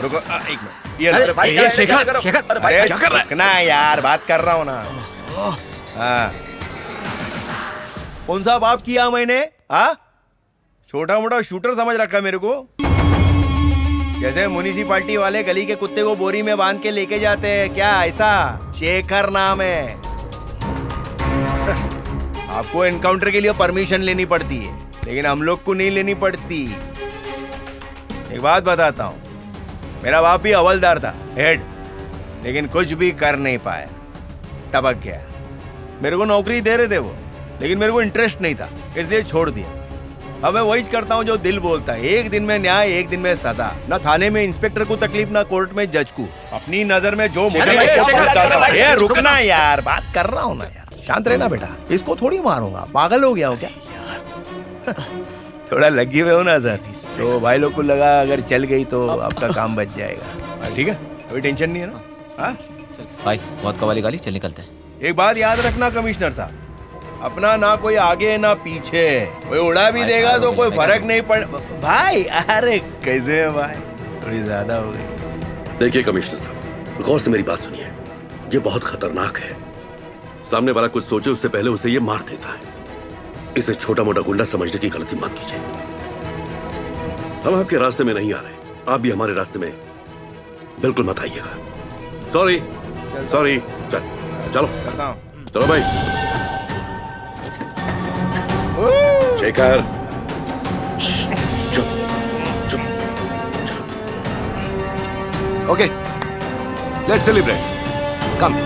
A: रुको एक मिनट।
N: ये शेखर,
A: क्या कर रहा है यार? बात कर रहा हूं ना। हाँ, कौन सा बाप किया मैंने? हाँ, छोटा मोटा शूटर समझ रखा मेरे को। जैसे म्युनिसिपालिटी वाले गली के कुत्ते को बोरी में बांध के लेके जाते हैं, क्या ऐसा? शेखर नाम है। आपको एनकाउंटर के लिए परमिशन लेनी पड़ती है, लेकिन हम लोग को नहीं लेनी पड़ती। एक बात बताता हूँ, मेरा बाप भी हवलदार था, हेड, लेकिन कुछ भी कर नहीं पाया, टपक गया। मेरे को नौकरी दे रहे थे वो, लेकिन मेरे को इंटरेस्ट नहीं था, इसलिए छोड़ दिया। अब मैं वही करता हूँ जो दिल बोलता है, एक दिन में न्याय, एक दिन में सजा। ना थाने में इंस्पेक्टर को तकलीफ, ना कोर्ट में जज को। अपनी नजर में जो मुझे ये रुकना यार, बात कर रहा हूँ ना यार, शांत रहना बेटा, इसको थोड़ी मारूंगा, पागल हो गया हो क्या? थोड़ा लगी हुए हो ना सर, तो भाई लोग को लगा अगर चल गई तो आपका काम बच जाएगा। ठीक है, कोई टेंशन नहीं है ना? हाँ
B: भाई बहुत कवाली गाली, चल निकलते हैं।
A: एक बात याद रखना कमिश्नर साहब, अपना ना कोई आगे ना पीछे, कोई उड़ा भी देगा तो कोई फर्क नहीं पड़ भाई। अरे कैसे है भाई, थोड़ी ज्यादा हो गई।
G: देखिए कमिश्नर साहब, गौर से मेरी बात सुनिए, ये बहुत खतरनाक है। सामने वाला कुछ सोचे उससे पहले उसे ये मार देता है। इसे छोटा मोटा गुंडा समझने की गलती मत कीजिए। हम आपके रास्ते में नहीं आ रहे, आप भी हमारे रास्ते में बिल्कुल मत आइएगा। सॉरी सॉरी, चलो
A: करता हूँ।
G: चलो भाई। शेखर, चुप चुप।
P: ओके, लेट्स सेलिब्रेट, कम।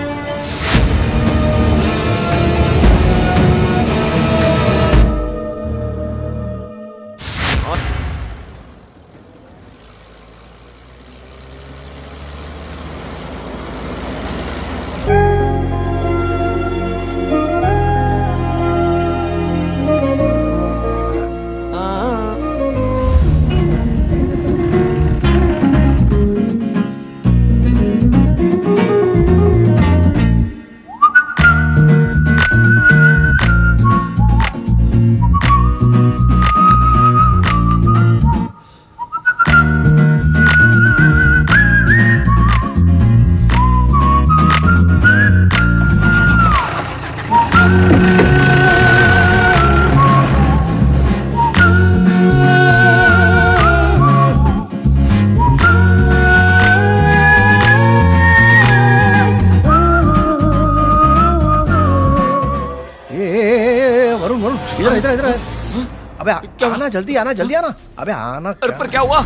A: अबे आना, जल्दी आना, जल्दी आना। अबे आना।
B: अरे पर क्या हुआ?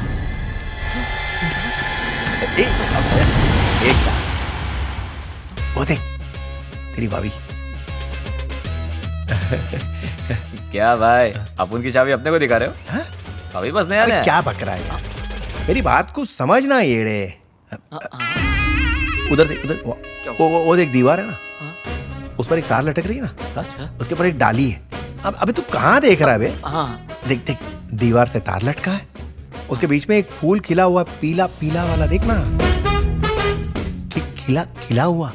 A: एक वो देख, तेरी भाभी।
B: क्या भाई, आप उनकी चाबी अपने को दिखा रहे हो? अभी बस नया नया।
A: क्या बक रहा है, मेरी बात को समझना येड़े। उधर देख, उधर वो देख, दीवार है ना, उस पर एक तार लटक रही है ना। अच्छा। उसके ऊपर एक डाली है। अब अबे तू कहाँ देख रहा है बे? हाँ। देख देख, दीवार से तार लटका है, उसके बीच में एक फूल खिला हुआ, पीला पीला वाला, देखना। खिला खिला हुआ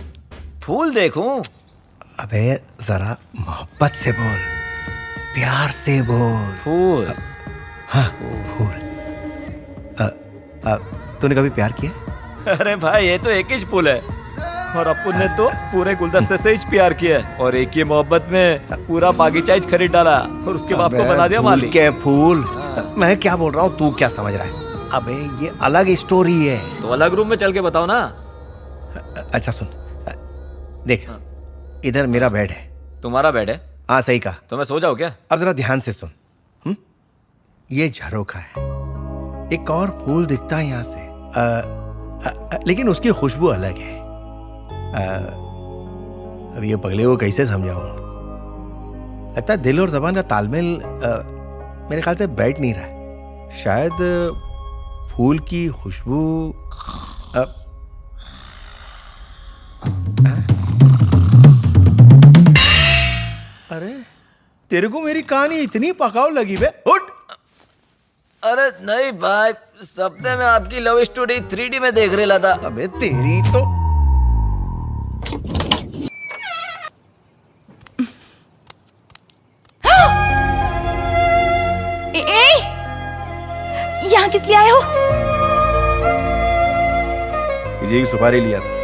B: फूल देखूं?
A: अबे जरा मोहब्बत से बोल, प्यार से बोल।
B: फूल?
A: हाँ फूल। तूने कभी प्यार किया?
B: अरे भाई, ये तो एक ही फूल है, और अपुन ने तो पूरे गुलदस्ते से ही प्यार किया, और एक ही मोहब्बत में पूरा बागीचा ही खरीद डाला, और उसके बाप को बना दिया मालिक।
A: क्या फूल? मैं क्या बोल रहा हूँ, तू क्या समझ रहा है? अबे ये अलग स्टोरी है।
B: तो अलग रूम में चल के बताओ ना।
A: अच्छा सुन, देख, इधर मेरा बेड है।
B: तुम्हारा बेड है?
A: हाँ सही कहा।
B: तो मैं सो जाऊँ क्या?
A: अब जरा ध्यान से सुन। ये झरोखा है, एक और फूल दिखता है यहाँ से, लेकिन उसकी खुशबू अलग है। अब ये पगले को कैसे समझाऊं? लगता है दिल और जबान का तालमेल मेरे ख्याल से बैठ नहीं रहा है। शायद फूल की खुशबू। अरे तेरे को मेरी कहानी इतनी पकाऊ लगी बे? उठ।
B: अरे नहीं भाई, सपने में आपकी लव स्टोरी 3D में देख रहा था।
A: अबे तेरी तो।
I: यहाँ किस लिए आए हो?
A: किसी की सुपारी लिया था।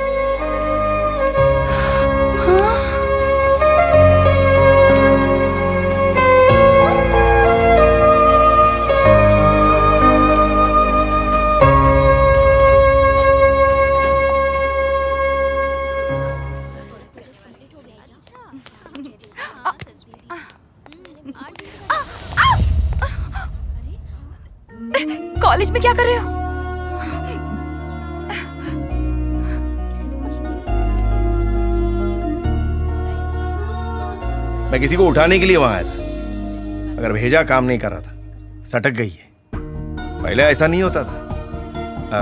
I: कॉलेज में क्या कर रहे हो?
A: मैं किसी को उठाने के लिए वहां आया था। अगर भेजा काम नहीं कर रहा था, सटक गई है। पहले ऐसा नहीं होता था।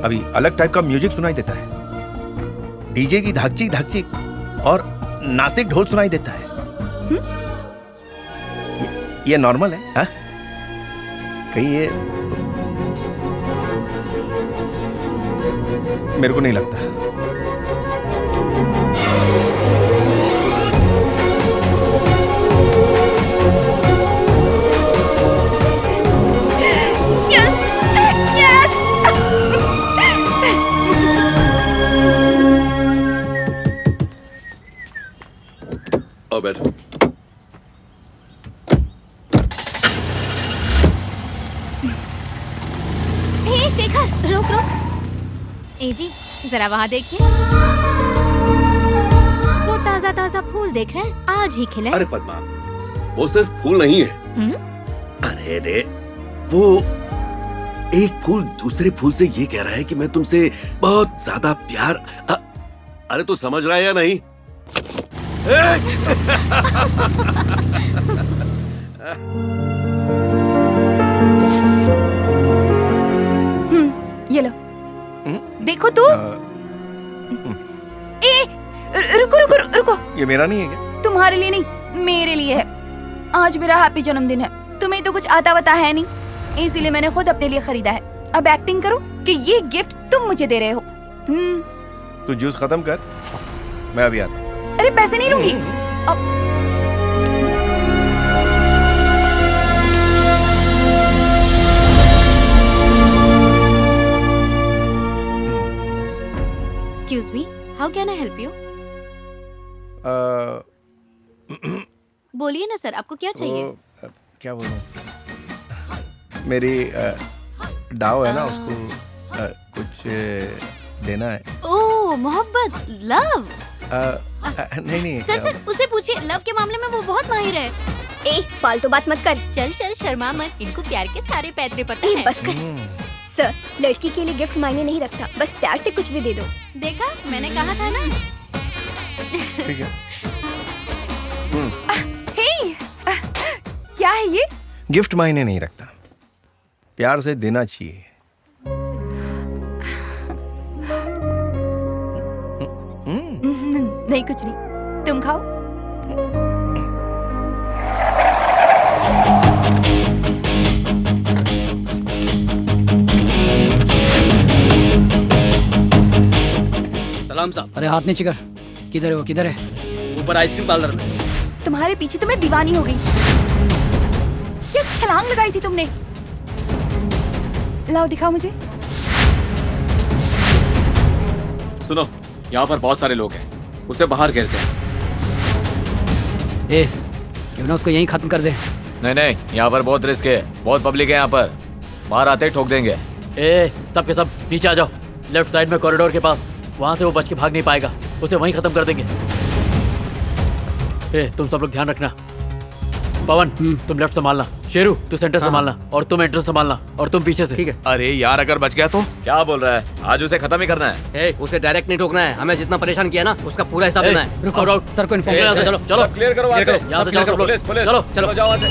A: अभी अलग टाइप का म्यूजिक सुनाई देता है, डीजे की धाकचिक धाकचिक और नासिक ढोल सुनाई देता है। ये नॉर्मल है? हा? कहीं ये मेरे को नहीं लगता।
G: आओ बैठो।
O: हे शेखर, रुक रुक। ए जी, जरा वहाँ देखिए। वो ताजा ताजा फूल देख रहे हैं, आज ही खिले।
G: अरे पद्मा, वो सिर्फ फूल नहीं है। अरे रे, वो एक फूल दूसरे फूल से ये कह रहा है कि मैं तुमसे बहुत ज्यादा प्यार। अरे तू समझ रहा है या नहीं?
I: ये लो, देखो तो। रुको रुको रुको।
A: ये मेरा नहीं है क्या?
I: तुम्हारे लिए नहीं, मेरे लिए है। आज मेरा हैप्पी जन्मदिन है। तुम्हें तो कुछ आता वता है नहीं, इसीलिए मैंने खुद अपने लिए खरीदा है। अब एक्टिंग करो कि ये गिफ्ट तुम मुझे दे रहे हो।
A: तू जूस खत्म कर, मैं अभी आता हूँ।
I: अरे पैसे नहीं लूंगी।
O: Excuse me, how can I help you? बोलिए ना सर, आपको क्या चाहिए?
A: क्या बोलूं? मेरी डाव है ना, उसको कुछ देना है।
O: ओह, मोहब्बत, लव।
A: नहीं
O: सर उसे पूछिए, लव के मामले में वो बहुत माहिर है।
J: ए, फालतू बात मत कर।
O: चल चल, शर्मा मत, इनको प्यार के सारे पैतरे पता है।
J: बस कर। सर, लड़की के लिए गिफ्ट मायने नहीं रखता, बस प्यार से कुछ भी दे दो।
O: देखा, मैंने कहा था ना।
A: ठीक है।
I: क्या है ये?
A: गिफ्ट मायने नहीं रखता, प्यार से देना चाहिए।
I: नहीं, कुछ नहीं, तुम खाओ।
R: सलाम साहब। अरे हाथ नीचे कर। किधर है वो? किधर है? ऊपर आइसक्रीम पार्लर में।
I: तुम्हारे पीछे तो मैं दीवानी हो गई। क्या छलांग लगाई थी तुमने? लाओ, दिखाओ मुझे।
B: सुनो, यहाँ पर बहुत सारे लोग हैं, उसे बाहर घेरते हैं।
R: ए, क्यों ना उसको यहीं खत्म कर दे।
B: नहीं, यहाँ पर बहुत रिस्क है, बहुत पब्लिक है यहाँ पर, बाहर आते ही ठोक देंगे।
M: ए, सब के सब नीचे आ जाओ, लेफ्ट साइड में कॉरिडोर के पास। वहाँ से वो बच के भाग नहीं पाएगा, उसे वहीं खत्म कर देंगे। ए, तुम सब लोग ध्यान रखना। पवन, तुम लेफ्ट संभालना, शेरू तू सेंटर संभालना, और तुम एंट्रेंस संभालना, और तुम पीछे से। ठीक है।
B: अरे यार, अगर बच गया तो क्या बोल रहा है? आज उसे खत्म ही करना है।
R: ए, उसे डायरेक्ट नहीं ठोकना है, हमें जितना परेशान किया ना उसका पूरा हिसाब देना है। रुको, सर को इन्फॉर्म करो। चलो चलो,
B: क्लियर करो वहाँ से।
R: यहाँ से जाओ सब लोग।
B: पुलिस,
R: चलो चलो
B: जाओ वहाँ से।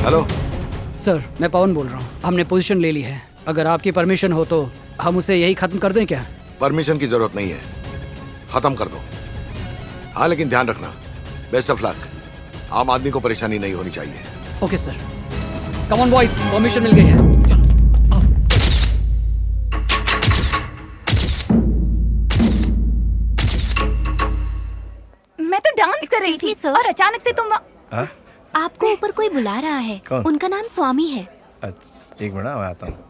P: हेलो
R: सर, मैं पवन बोल रहा हूँ। हमने पोजीशन ले ली है, अगर आपकी परमिशन हो तो हम उसे यही खत्म कर दें क्या?
P: परमिशन की जरूरत नहीं है, खत्म कर दो। हाँ, लेकिन ध्यान रखना, बेस्ट ऑफ लक। आम आदमी को परेशानी नहीं होनी चाहिए।
R: Okay sir. Come on boys, permission मिल गई है।
I: मैं तो डांस कर रही थी और अचानक से तुम
O: आपको ऊपर कोई बुला रहा है।
A: कौन?
O: उनका नाम स्वामी है।
A: अच्छा, एक मिनट, मैं आता हूँ।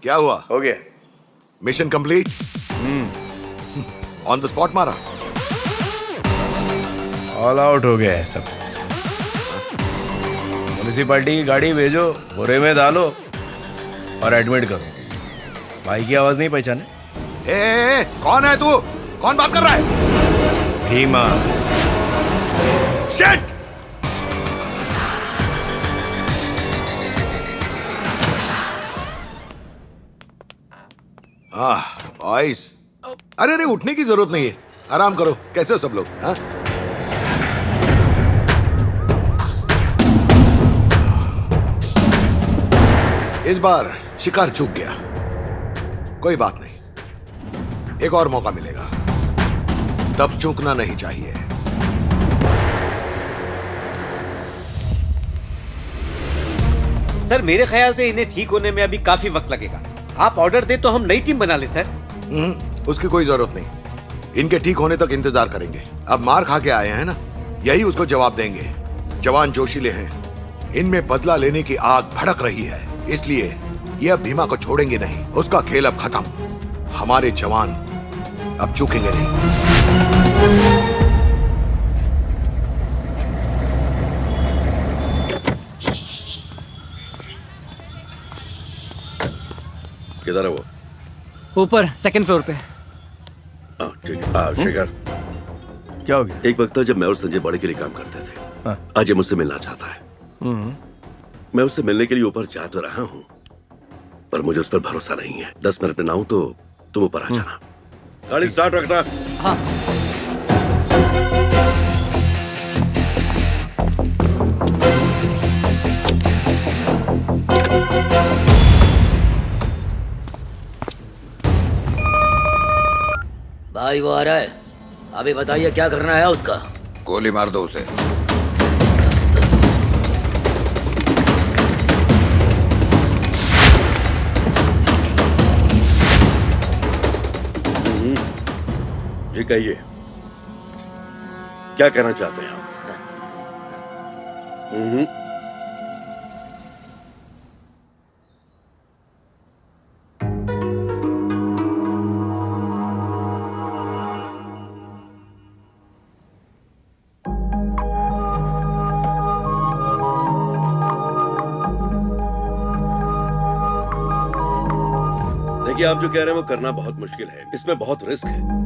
P: क्या हुआ?
A: हो गया।
P: Mission complete? On the spot मारा?
A: ऑल आउट हो गया है सब। म्युनिसिपैलिटी की गाड़ी भेजो, बोरे में डालो और एडमिट करो। भाई की आवाज नहीं पहचाने?
P: कौन है तू? कौन बात कर रहा है?
A: भीमा।
P: शिट! बॉयज, अरे नहीं, उठने की जरूरत नहीं है, आराम करो। कैसे हो सब लोग? हाँ? इस बार शिकार चूक गया, कोई बात नहीं, एक और मौका मिलेगा, तब चूकना नहीं चाहिए।
S: सर मेरे ख्याल से इन्हें ठीक होने में अभी काफी वक्त लगेगा। आप ऑर्डर दे तो हम नई टीम बना ले सर।
P: उसकी कोई जरूरत नहीं, इनके ठीक होने तक इंतजार करेंगे। अब मार खा के आए हैं ना, यही उसको जवाब देंगे। जवान जोशीले हैं, इनमें बदला लेने की आग भड़क रही है, इसलिए ये अब भीमा को छोड़ेंगे नहीं। उसका खेल अब खत्म। हमारे जवान अब चूकेंगे नहीं।
G: किधर है वो?
R: ऊपर सेकंड फ्लोर पे।
G: ठीक है। शेखर,
A: क्या हो गया?
G: एक वक्त था जब मैं और संजय बड़े के लिए काम करते थे। अजय मुझसे मिलना चाहता है। मैं उससे मिलने के लिए ऊपर जा तो रहा हूँ, पर मुझे उस पर भरोसा नहीं है। 10 मिनट में ना हूं तो तुम ऊपर आ जाना। गाड़ी स्टार्ट रखना।
R: हाँ।
K: भाई वो आ रहा है, अभी बताइए क्या करना है उसका।
N: गोली मार दो उसे।
G: ये कहिए, क्या कहना चाहते हैं आप? देखिए, आप जो कह रहे हैं वो करना बहुत मुश्किल है, इसमें बहुत रिस्क है।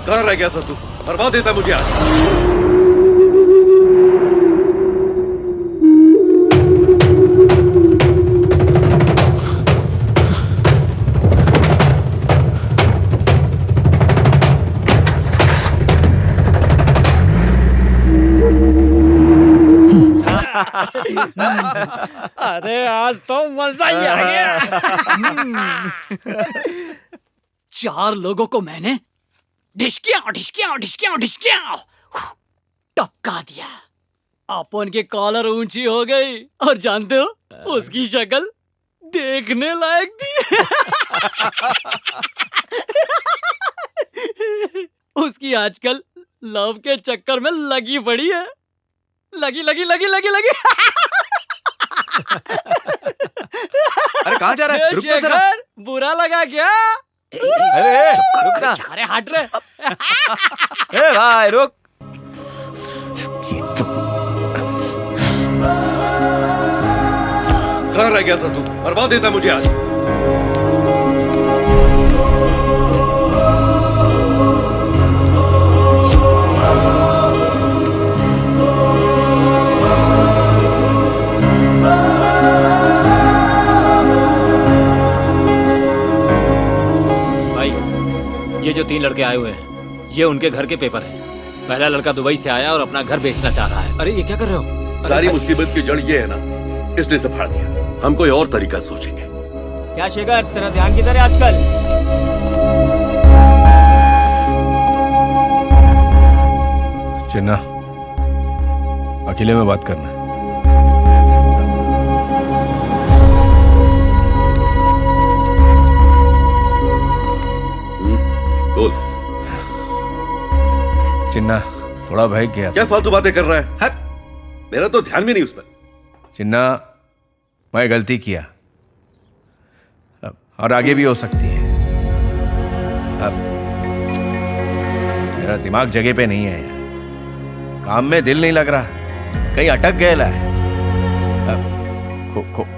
G: कहाँ रह गया था तू? बर्बाद देता मुझे आज।
R: अरे आज तो मजा ही आ गया। 4 लोगों को मैंने ढिशकिया टपका दिया। अपन की कॉलर ऊंची हो गई और जानते हो उसकी शक्ल देखने लायक थी। उसकी आजकल लव के चक्कर में लगी पड़ी है। लगी।
B: अरे कहाँ जा रहा है? रुक
R: शेखर, बुरा लगा क्या?
B: अरे रुक ना।
R: अरे हट रे।
B: ए भाई रुक।
G: कहाँ रह गया था तू? बर्बाद देता मुझे आज।
F: ये जो 3 लड़के आए हुए हैं, ये उनके घर के पेपर हैं। पहला लड़का दुबई से आया और अपना घर बेचना चाह रहा है। अरे ये क्या कर रहे हो?
G: सारी मुसीबत की जड़ ये है ना, इसलिए सब फाड़ दिया। हम कोई और तरीका सोचेंगे।
Q: क्या शेखर, तेरा ध्यान किधर है आजकल?
A: चिन्ना, अकेले में बात करना है।
G: बोल।
A: चिन्ना, थोड़ा भय गया।
G: क्या फालतू बातें कर रहा है? मेरा तो ध्यान भी नहीं उस पर।
A: चिन्ना, मैं गलती किया और आगे भी हो सकती है। अब मेरा दिमाग जगह पे नहीं है यार। काम में दिल नहीं लग रहा, कहीं अटक गया है।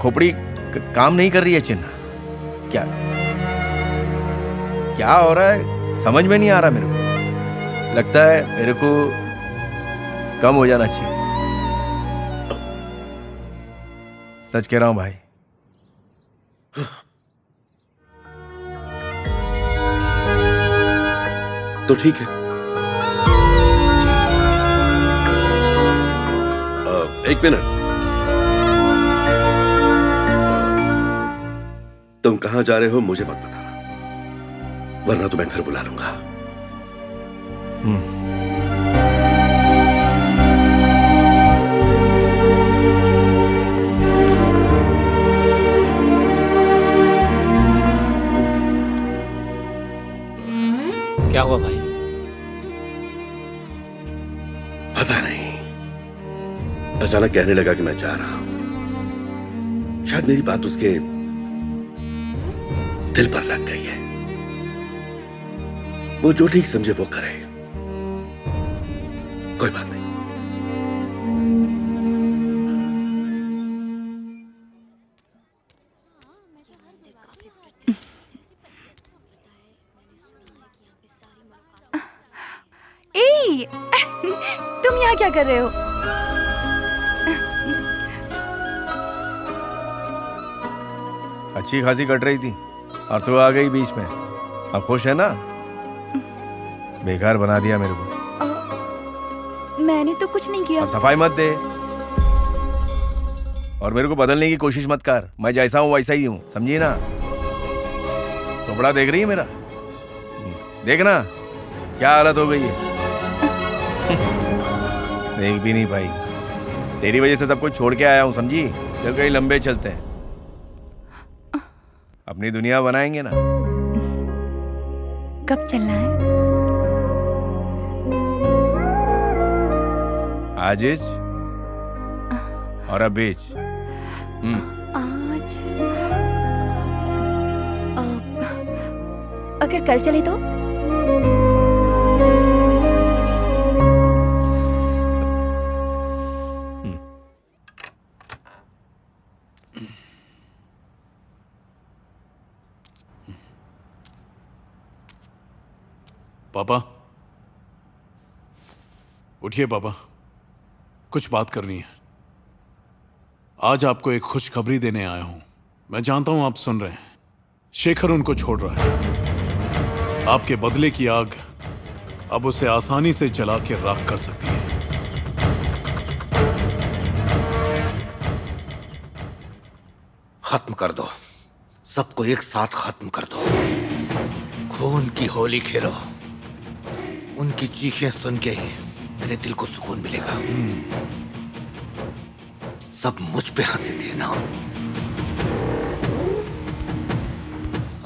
A: खोपड़ी काम नहीं कर रही है। चिन्ना, क्या क्या हो रहा है समझ में नहीं आ रहा मेरे को। लगता है मेरे को कम हो जाना चाहिए। सच कह रहा हूं भाई।
G: तो ठीक है, एक मिनट। तुम कहां जा रहे हो मुझे मत बताना, वरना तो मैं फिर बुला लूंगा।
B: क्या हुआ भाई?
G: पता नहीं, अचानक कहने लगा कि मैं जा रहा हूं। शायद मेरी बात उसके दिल पर लग गई है। वो जो ठीक समझे वो करे, कोई बात नहीं।
I: ए, तुम यहाँ क्या कर रहे हो?
A: अच्छी खासी कट रही थी और तू आ गई बीच में। अब खुश है ना? बेकार बना दिया मेरे को।
I: मैंने तो कुछ नहीं किया।
A: अब सफाई मत दे और मेरे को बदलने की कोशिश मत कर। मैं जैसा हूं वैसा ही हूं, समझी ना? कपड़ा देख रही है मेरा? देखना क्या हालत हो गई है। देख भी नहीं पाई। तेरी वजह से सब कुछ छोड़ के आया हूं, समझी? चल कहीं लंबे चलते हैं, अपनी दुनिया बनाएंगे ना।
I: कब चलना है?
A: आजिज और अबीज।
I: आज अगर कल चले तो?
L: पापा, उठिए पापा, कुछ बात करनी है। आज आपको एक खुशखबरी देने आया हूं। मैं जानता हूं आप सुन रहे हैं। शेखर उनको छोड़ रहा है। आपके बदले की आग अब उसे आसानी से जला के राख कर सकती है।
N: खत्म कर दो, सबको एक साथ खत्म कर दो। खून की होली खेलो। उनकी चीखें सुन के ही मेरे दिल को सुकून मिलेगा। सब मुझ पे हंसे थे ना,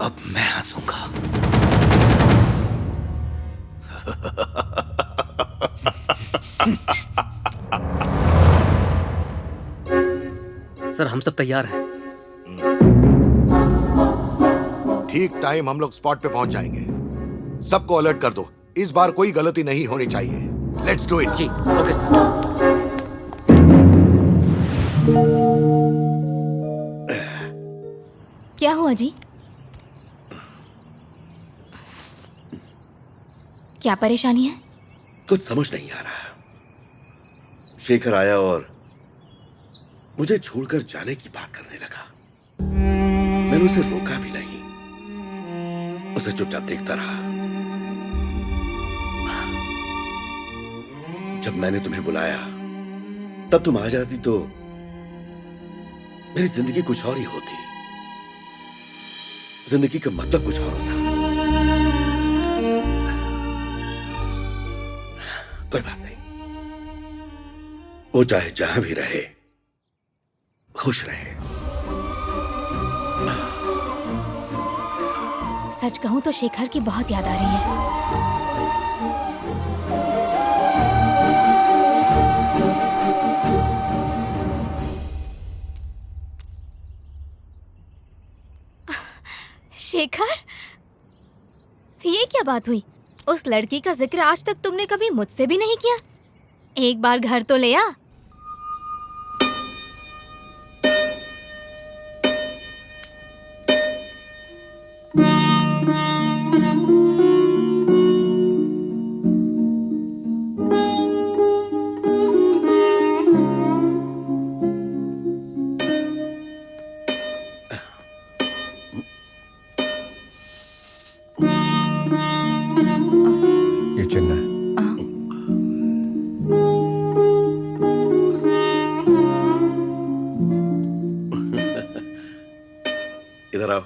N: अब मैं हंसूंगा।
S: सर, हम सब तैयार हैं।
P: ठीक टाइम हम लोग स्पॉट पे पहुंच जाएंगे। सबको अलर्ट कर दो, इस बार कोई गलती नहीं होनी चाहिए। Let's do it.
S: जी, ओके सर।
O: क्या हुआ जी? क्या परेशानी है?
G: कुछ समझ नहीं आ रहा। शेखर आया और मुझे छोड़कर जाने की बात करने लगा। मैंने उसे रोका भी नहीं, उसे चुपचाप देखता रहा। जब मैंने तुम्हें बुलाया तब तुम आ जाती तो मेरी जिंदगी कुछ और ही होती। जिंदगी का मतलब कुछ और होता। कोई बात नहीं, वो चाहे जहां भी रहे खुश रहे।
O: सच कहूं तो शेखर की बहुत याद आ रही है। शेखर, ये क्या बात हुई? उस लड़की का जिक्र आज तक तुमने कभी मुझसे भी नहीं किया। एक बार घर तो ले आ।
A: ये चिन्ना है।
G: इधर आओ।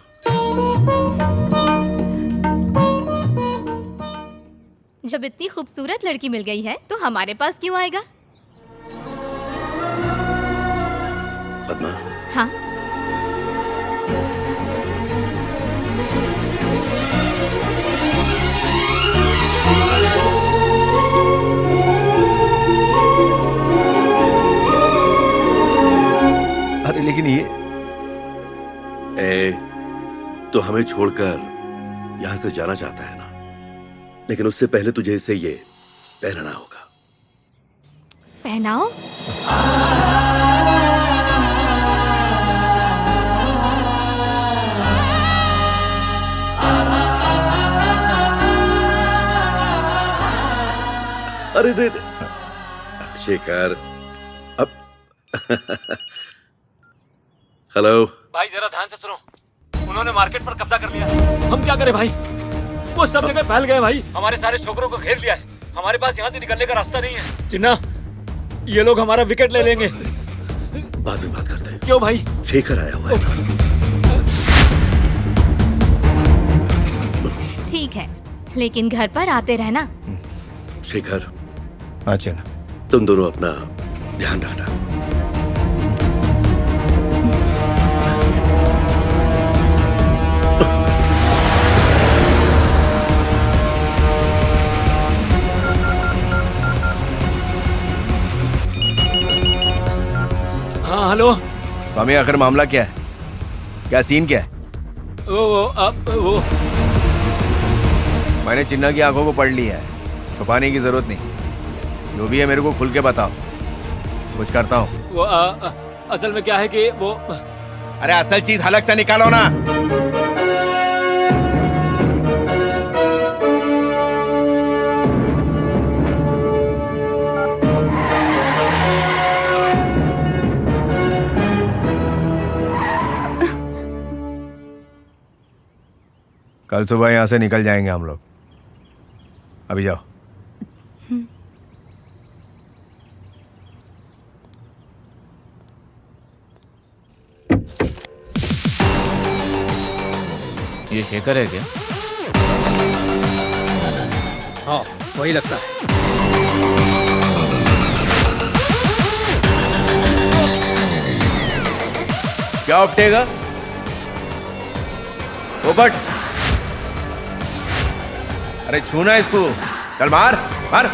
O: जब इतनी खूबसूरत लड़की मिल गई है तो हमारे पास क्यों आएगा?
G: पद्मा,
O: हाँ,
A: अरे लेकिन ये
G: तो हमें छोड़कर यहां से जाना चाहता है ना, लेकिन उससे पहले तुझे इसे ये पहनना होगा।
O: पहनाओ।
G: अरे रे शेखर, अब हेलो
E: भाई जरा ध्यान से सुनो, उन्होंने मार्केट पर कब्जा कर लिया। हम क्या करें भाई? वो सब जगह फैल गए भाई, हमारे सारे छोकरों को घेर लिया है। हमारे पास यहाँ से निकलने का रास्ता नहीं है। चिन्ना, ये लोग हमारा विकेट ले लेंगे।
G: बाद में बात करते हैं।
E: क्यों भाई?
G: शेखर आया हुआ है।
O: ठीक है, लेकिन घर पर आते रहना।
G: शेखर,
A: हाँ चिन्ना,
G: तुम दोनों अपना ध्यान रखना।
E: हाँ हेलो
A: स्वामी, आखिर मामला क्या है? क्या सीन क्या है?
E: वो
A: मैंने चिन्ना की आंखों को पढ़ लिया है, छुपाने की जरूरत नहीं। जो भी है मेरे को खुल के बताओ, कुछ करता हूँ।
E: वो असल में क्या है कि वो,
A: अरे असल चीज हलक से निकालो ना। कल सुबह यहां से निकल जाएंगे हम लोग। अभी जाओ।
B: ये शेखर है क्या?
R: हाँ, वही लगता है।
A: क्या उपटेगा? पोपट, अरे छूना इसको। चल मार मार।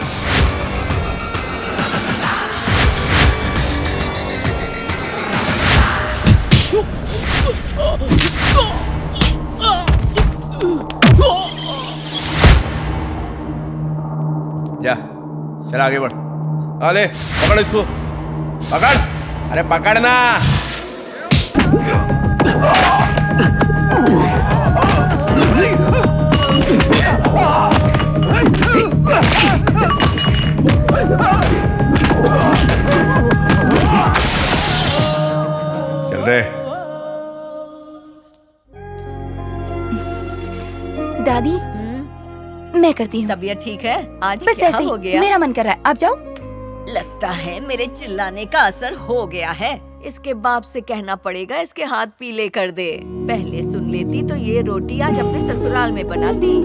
A: जा, चल आगे बढ़। अरे पकड़ इसको, पकड़। अरे पकड़ना। चल रहे।
I: दादी, मैं करती हूँ।
H: तबीयत ठीक है? आज
I: बस
H: क्या
I: ऐसे
H: हो
I: ही,
H: गया?
I: मेरा मन कर रहा है। आप जाओ।
H: लगता है मेरे चिल्लाने का असर हो गया है। इसके बाप से कहना पड़ेगा इसके हाथ पीले कर दे। पहले सुन लेती तो ये रोटी आज अपने ससुराल में बनाती।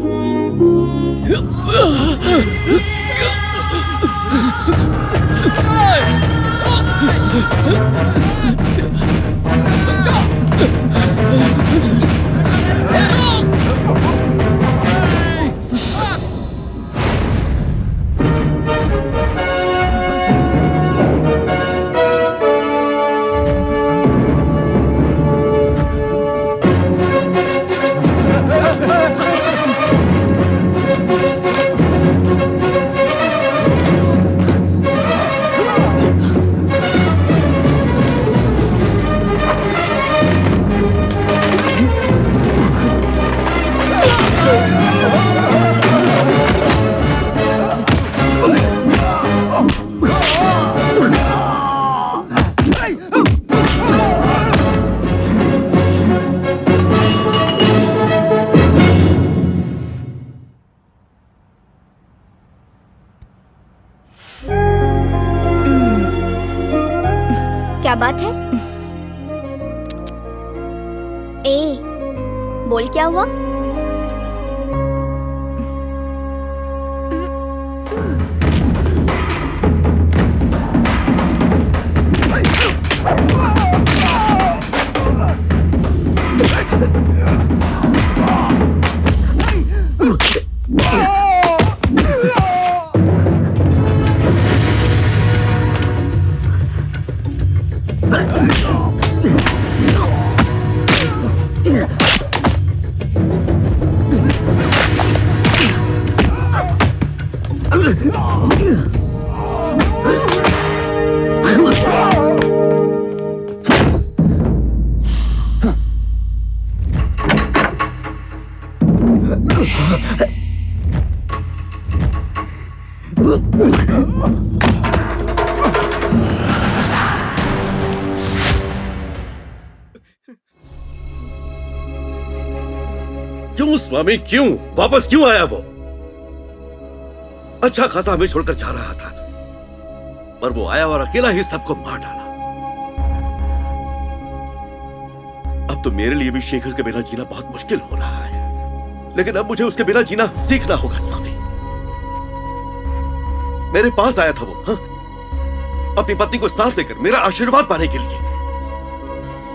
J: क्या बात है? ए, बोल क्या हुआ?
G: क्यों स्वामी, क्यों वापस क्यों आया वो? अच्छा खासा हमें छोड़कर जा रहा था, पर वो आया और अकेला ही सबको मार डाला। अब तो मेरे लिए भी शेखर के बिना जीना बहुत मुश्किल हो रहा है, लेकिन अब मुझे उसके बिना जीना सीखना होगा स्वामी। मेरे पास आया था वो, हाँ? अपनी पत्नी को साथ लेकर मेरा आशीर्वाद पाने के लिए।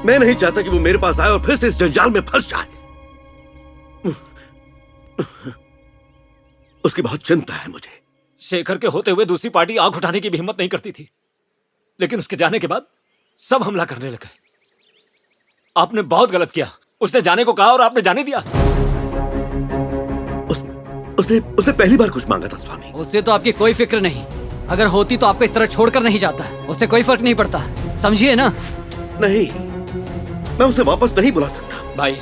G: मैं नहीं चाहता कि वो मेरे पास आए और फिर से इस जंजाल में फंस जाए। उसकी बहुत चिंता है मुझे।
F: शेखर के होते हुए दूसरी पार्टी आंख उठाने की भी हिम्मत नहीं करती थी, लेकिन उसके जाने के बाद सब हमला करने लगे। आपने बहुत गलत किया। उसने जाने को कहा और आपने जाने दिया।
G: उसने पहली बार कुछ मांगा था स्वामी।
R: उससे तो आपकी कोई फिक्र नहीं। अगर होती तो आपको इस तरह छोड़कर नहीं जाता। उससे कोई फर्क नहीं पड़ता, समझिए ना?
G: नहीं, मैं उसे वापस नहीं बुला सकता।
F: भाई,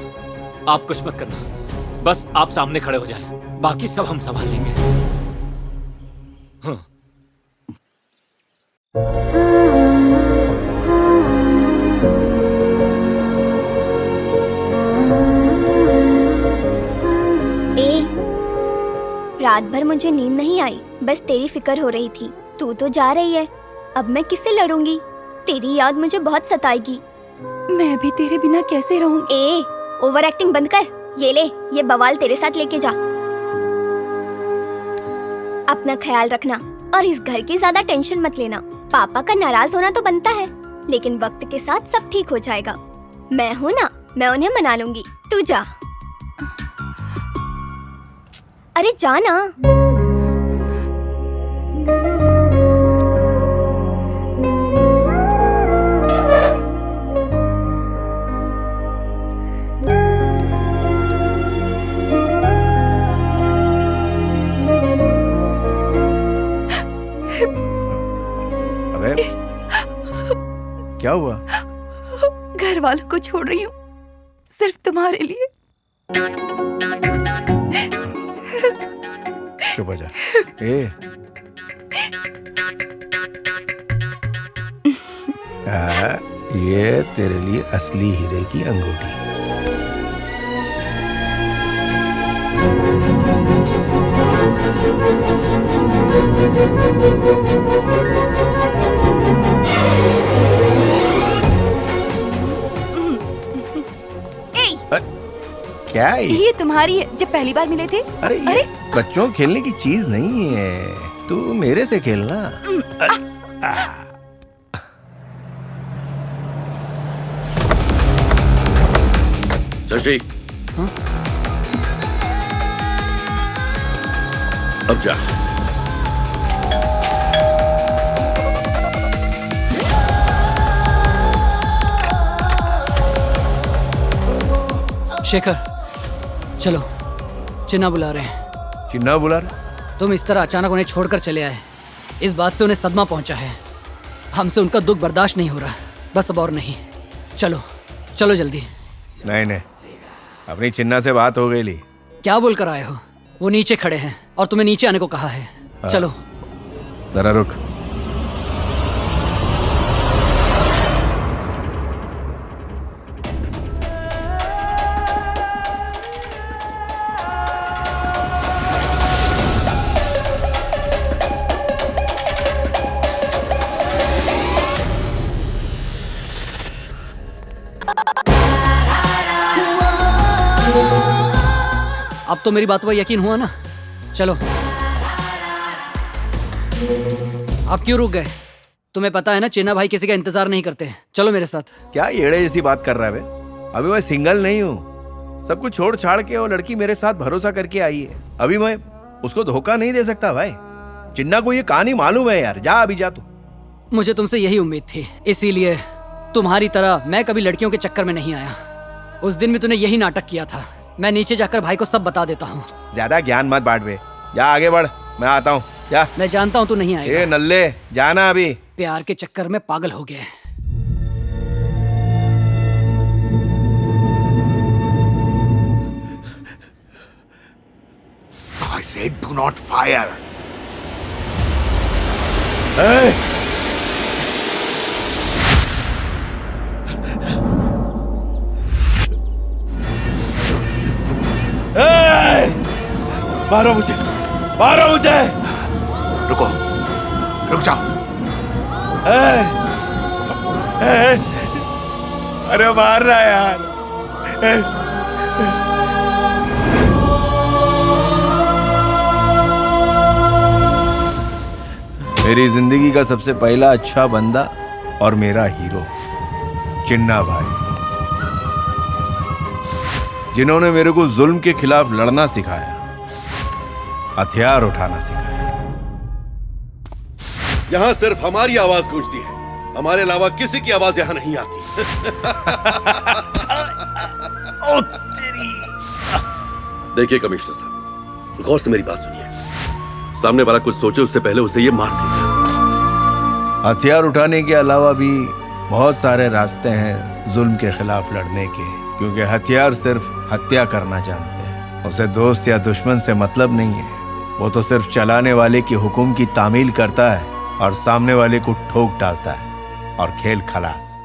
F: आप कुछ मत करना, बस आप सामने खड़े हो जाएं, बाकी सब हम संभाल लेंगे। हाँ।
J: रात भर मुझे नींद नहीं आई, बस तेरी फिक्र हो रही थी। तू तो जा रही है, अब मैं किससे लड़ूंगी? तेरी याद मुझे बहुत सताएगी।
I: मैं भी तेरे बिना कैसे रहूं?
J: ओवर एक्टिंग बंद कर। ये ले, ये बवाल तेरे साथ लेके जा। अपना ख्याल रखना और इस घर की ज्यादा टेंशन मत लेना। पापा का नाराज होना तो बनता है, लेकिन वक्त के साथ सब ठीक हो जाएगा। मैं हूँ ना, मैं उन्हें मना लूंगी। तू जा। अरे जाना।
A: अबे क्या हुआ?
I: घर वालों को छोड़ रही हूँ सिर्फ तुम्हारे लिए।
A: चुप हो जा। ये तेरे लिए असली हीरे की अंगूठी। क्या
I: ये तुम्हारी है, जब पहली बार मिले थे।
A: अरे ये बच्चों खेलने की चीज नहीं है, तू मेरे से खेलना।
G: शशि, अब जा।
R: शेखर, चलो, चिन्ना बुला रहे हैं।
A: चिन्ना बुला रहे?
R: तुम इस तरह अचानक उन्हें छोड़कर चले आए, इस बात से उन्हें सदमा पहुंचा है। हमसे उनका दुख बर्दाश्त नहीं हो रहा, बस अब और नहीं। चलो चलो जल्दी।
A: नहीं नहीं, अपनी चिन्ना से बात हो गई ली।
R: क्या बोलकर आए हो? वो नीचे खड़े हैं और तुम्हें नीचे आने को कहा है। चलो
A: जरा रुक।
R: अब तो मेरी बात पर यकीन हुआ ना? चलो। अब क्यों रुक गए? तुम्हें पता है ना चिन्ना भाई किसी का इंतजार नहीं करते। चलो मेरे साथ।
A: क्या येड़े जैसी बात कर रहा है बे? अभी मैं सिंगल नहीं हूँ, सब कुछ छोड़ छाड़ के वो लड़की मेरे साथ भरोसा करके आई है। अभी मैं उसको धोखा नहीं दे सकता भाई। चिन्ना को ये कहानी मालूम है यार। जा अभी जा तू।
R: मुझे तुमसे यही उम्मीद थी, इसीलिए तुम्हारी तरह मैं कभी लड़कियों के चक्कर में नहीं आया। उस दिन भी तूने यही नाटक किया था। मैं नीचे जाकर भाई को सब बता देता हूँ।
A: ज्यादा ज्ञान मत बांट बे, जा आगे बढ़, मैं आता हूँ। जा।
R: मैं जानता हूँ तू नहीं आएगा।
A: ए नल्ले, जाना अभी।
R: प्यार के चक्कर में पागल हो गया।
P: I said do not fire.
A: Hey! मारो मुझे, मारो मुझे।
P: रुको, रुक जाओ।
A: अरे मार रहा है यार। मेरी जिंदगी का सबसे पहला अच्छा बंदा और मेरा हीरो चिन्ना भाई, जिन्होंने मेरे को जुल्म के खिलाफ लड़ना सिखाया, हथियार उठाना सिखाया।
G: यहाँ सिर्फ हमारी आवाज गूंजती है, हमारे अलावा किसी की आवाज यहाँ नहीं आती।
A: ओ तेरी।
G: देखिए कमिश्नर साहब, गौर से मेरी बात सुनिए। सामने वाला कुछ सोचे उससे पहले उसे ये मार देगा।
A: हथियार उठाने के अलावा भी बहुत सारे रास्ते हैं जुल्म के खिलाफ लड़ने के, क्योंकि हथियार सिर्फ हत्या करना जानते हैं। उसे दोस्त या दुश्मन से मतलब नहीं है, वो तो सिर्फ चलाने वाले की हुक्म की तामील करता है और सामने वाले को ठोक डालता है और खेल खलास।